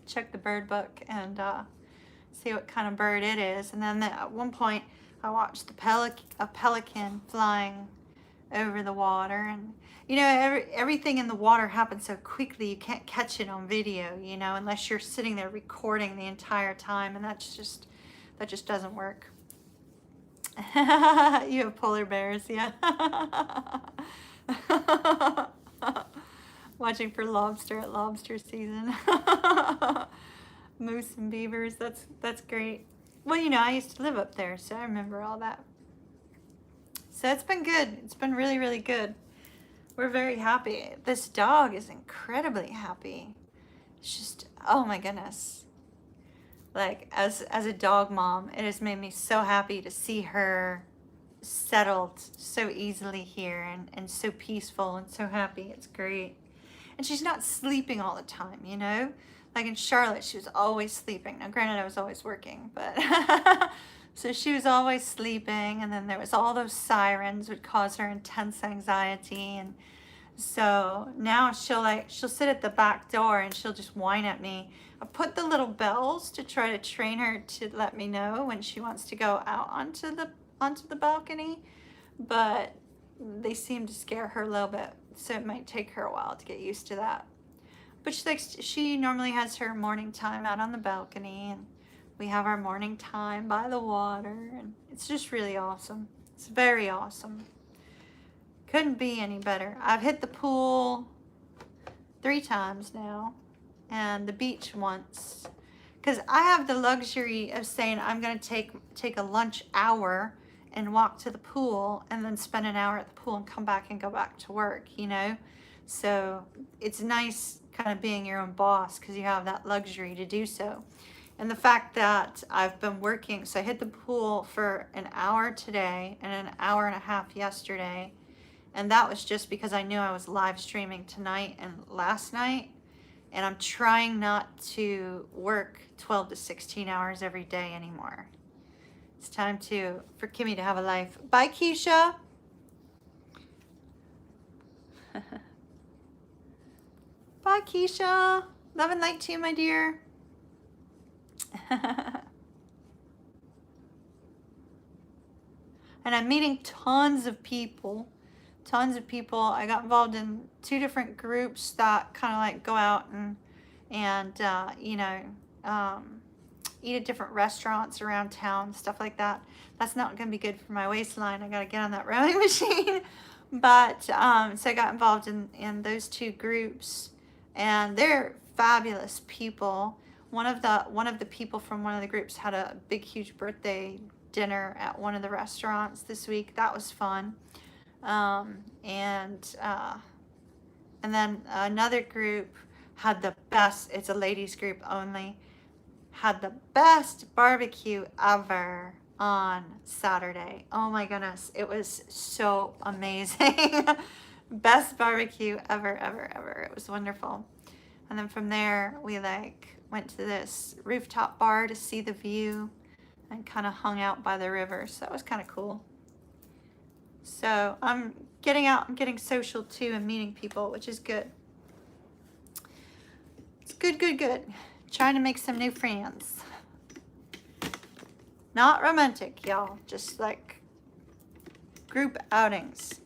Check the bird book and see what kind of bird it is. And then at one point, I watched a pelican flying over the water. And, you know, everything in the water happens so quickly, you can't catch it on video, you know, unless you're sitting there recording the entire time. And that just doesn't work. You have polar bears, yeah. Watching for lobster at lobster season. Moose and beavers, that's great. Well, you know, I used to live up there, so I remember all that. So it's been good. It's been really, really good. We're very happy. This dog is incredibly happy. It's just, oh my goodness. Like, as a dog mom, it has made me so happy to see her settled so easily here and so peaceful and so happy. It's great. And she's not sleeping all the time, you know? Like in Charlotte, she was always sleeping. Now, granted, I was always working, but so she was always sleeping, and then there was all those sirens would cause her intense anxiety, and so now she'll sit at the back door and she'll just whine at me. I put the little bells to try to train her to let me know when she wants to go out onto the balcony, but they seem to scare her a little bit, so it might take her a while to get used to that. But she normally has her morning time out on the balcony, and we have our morning time by the water, and it's just really awesome. It's very awesome. Couldn't be any better. I've hit the pool 3 times now, and the beach once, because I have the luxury of saying I'm going to take a lunch hour and walk to the pool and then spend an hour at the pool and come back and go back to work, you know. So it's nice kind of being your own boss, because you have that luxury to do so. And the fact that I've been working, so I hit the pool for an hour today and an hour and a half yesterday, and that was just because I knew I was live streaming tonight and last night, and I'm trying not to work 12 to 16 hours every day anymore. It's time for Kimmy to have a life. Bye, Keisha. Bye, Keisha. Love and light to you, my dear. And I'm meeting tons of people. I got involved in 2 different groups that kind of like go out and eat at different restaurants around town, stuff like that. That's not going to be good for my waistline. I got to get on that rowing machine. But so I got involved in those 2 groups, and they're fabulous people. One of the people from one of the groups had a big, huge birthday dinner at one of the restaurants this week. That was fun. And then another group had the best, it's a ladies group only, had the best barbecue ever on Saturday. Oh my goodness, it was so amazing. Best barbecue ever, ever, ever. It was wonderful. And then from there, we went to this rooftop bar to see the view and kind of hung out by the river. So that was kind of cool. So I'm getting out, I'm getting social too, and meeting people, which is good. It's good, good, good. Trying to make some new friends. Not romantic, y'all. Just like group outings.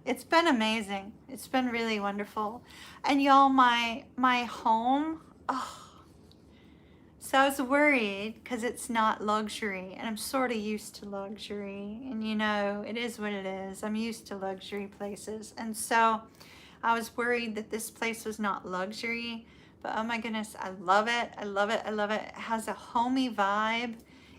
It's been amazing. It's been really wonderful. And y'all, my home, oh, so I was worried because it's not luxury, and I'm sort of used to luxury, and you know, it is what it is. I'm used to luxury places, and so I was worried that this place was not luxury, but oh my goodness, I love it. I love it. I love it. It has a homey vibe.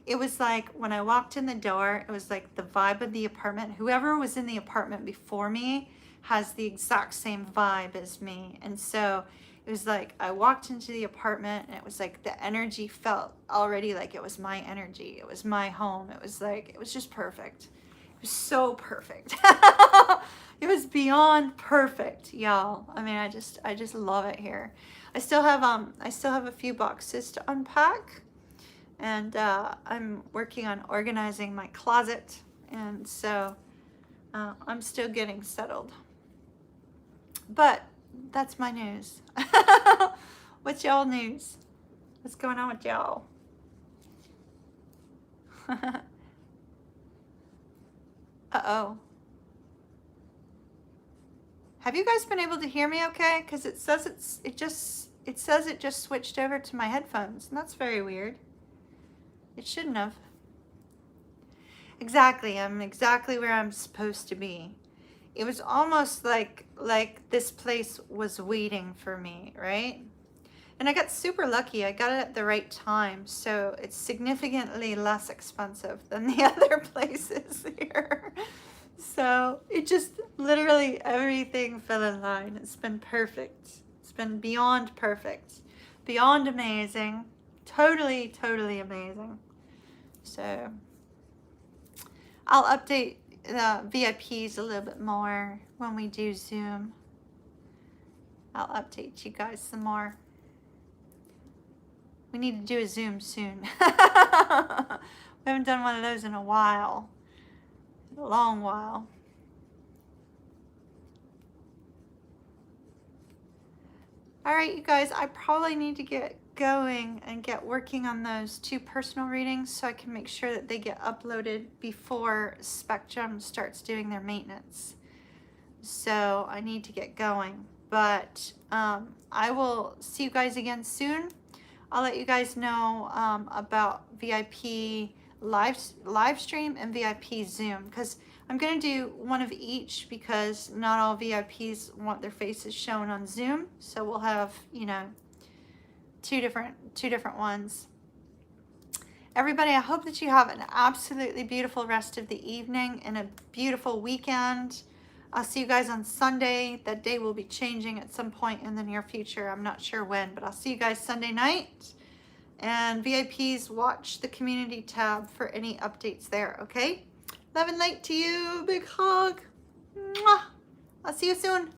It was like when I walked in the door, it was like the vibe of the apartment. Whoever was in the apartment before me has the exact same vibe as me, and so it was like I walked into the apartment, and it was like the energy felt already like it was my energy. It was my home. It was like, it was just perfect. It was so perfect. It was beyond perfect, y'all. I mean, I just love it here. I still have a few boxes to unpack, and I'm working on organizing my closet, and so I'm still getting settled. But that's my news. What's y'all news? What's going on with y'all? Uh-oh. Have you guys been able to hear me okay? Because it says it just switched over to my headphones, and that's very weird. It shouldn't have. Exactly, I'm exactly where I'm supposed to be. It was almost like this place was waiting for me, right? And I got super lucky. I got it at the right time, so it's significantly less expensive than the other places here. So it just literally everything fell in line. It's been perfect. It's been beyond perfect, beyond amazing, totally, totally amazing. So I'll update the VIPs a little bit more when we do Zoom. I'll update you guys some more. We need to do a Zoom soon. We haven't done one of those in a while. A long while. All right, you guys, I probably need to get going and get working on those 2 personal readings so I can make sure that they get uploaded before Spectrum starts doing their maintenance. So I need to get going, but I will see you guys again soon. I'll let you guys know about VIP live stream and VIP Zoom, because I'm going to do one of each because not all VIPs want their faces shown on Zoom. So we'll have, you know, two different ones. Everybody, I hope that you have an absolutely beautiful rest of the evening and a beautiful weekend. I'll see you guys on Sunday. That day will be changing at some point in the near future. I'm not sure when, but I'll see you guys Sunday night. And VIPs, watch the community tab for any updates there, okay? Love and light to you. Big hug. Mwah. I'll see you soon.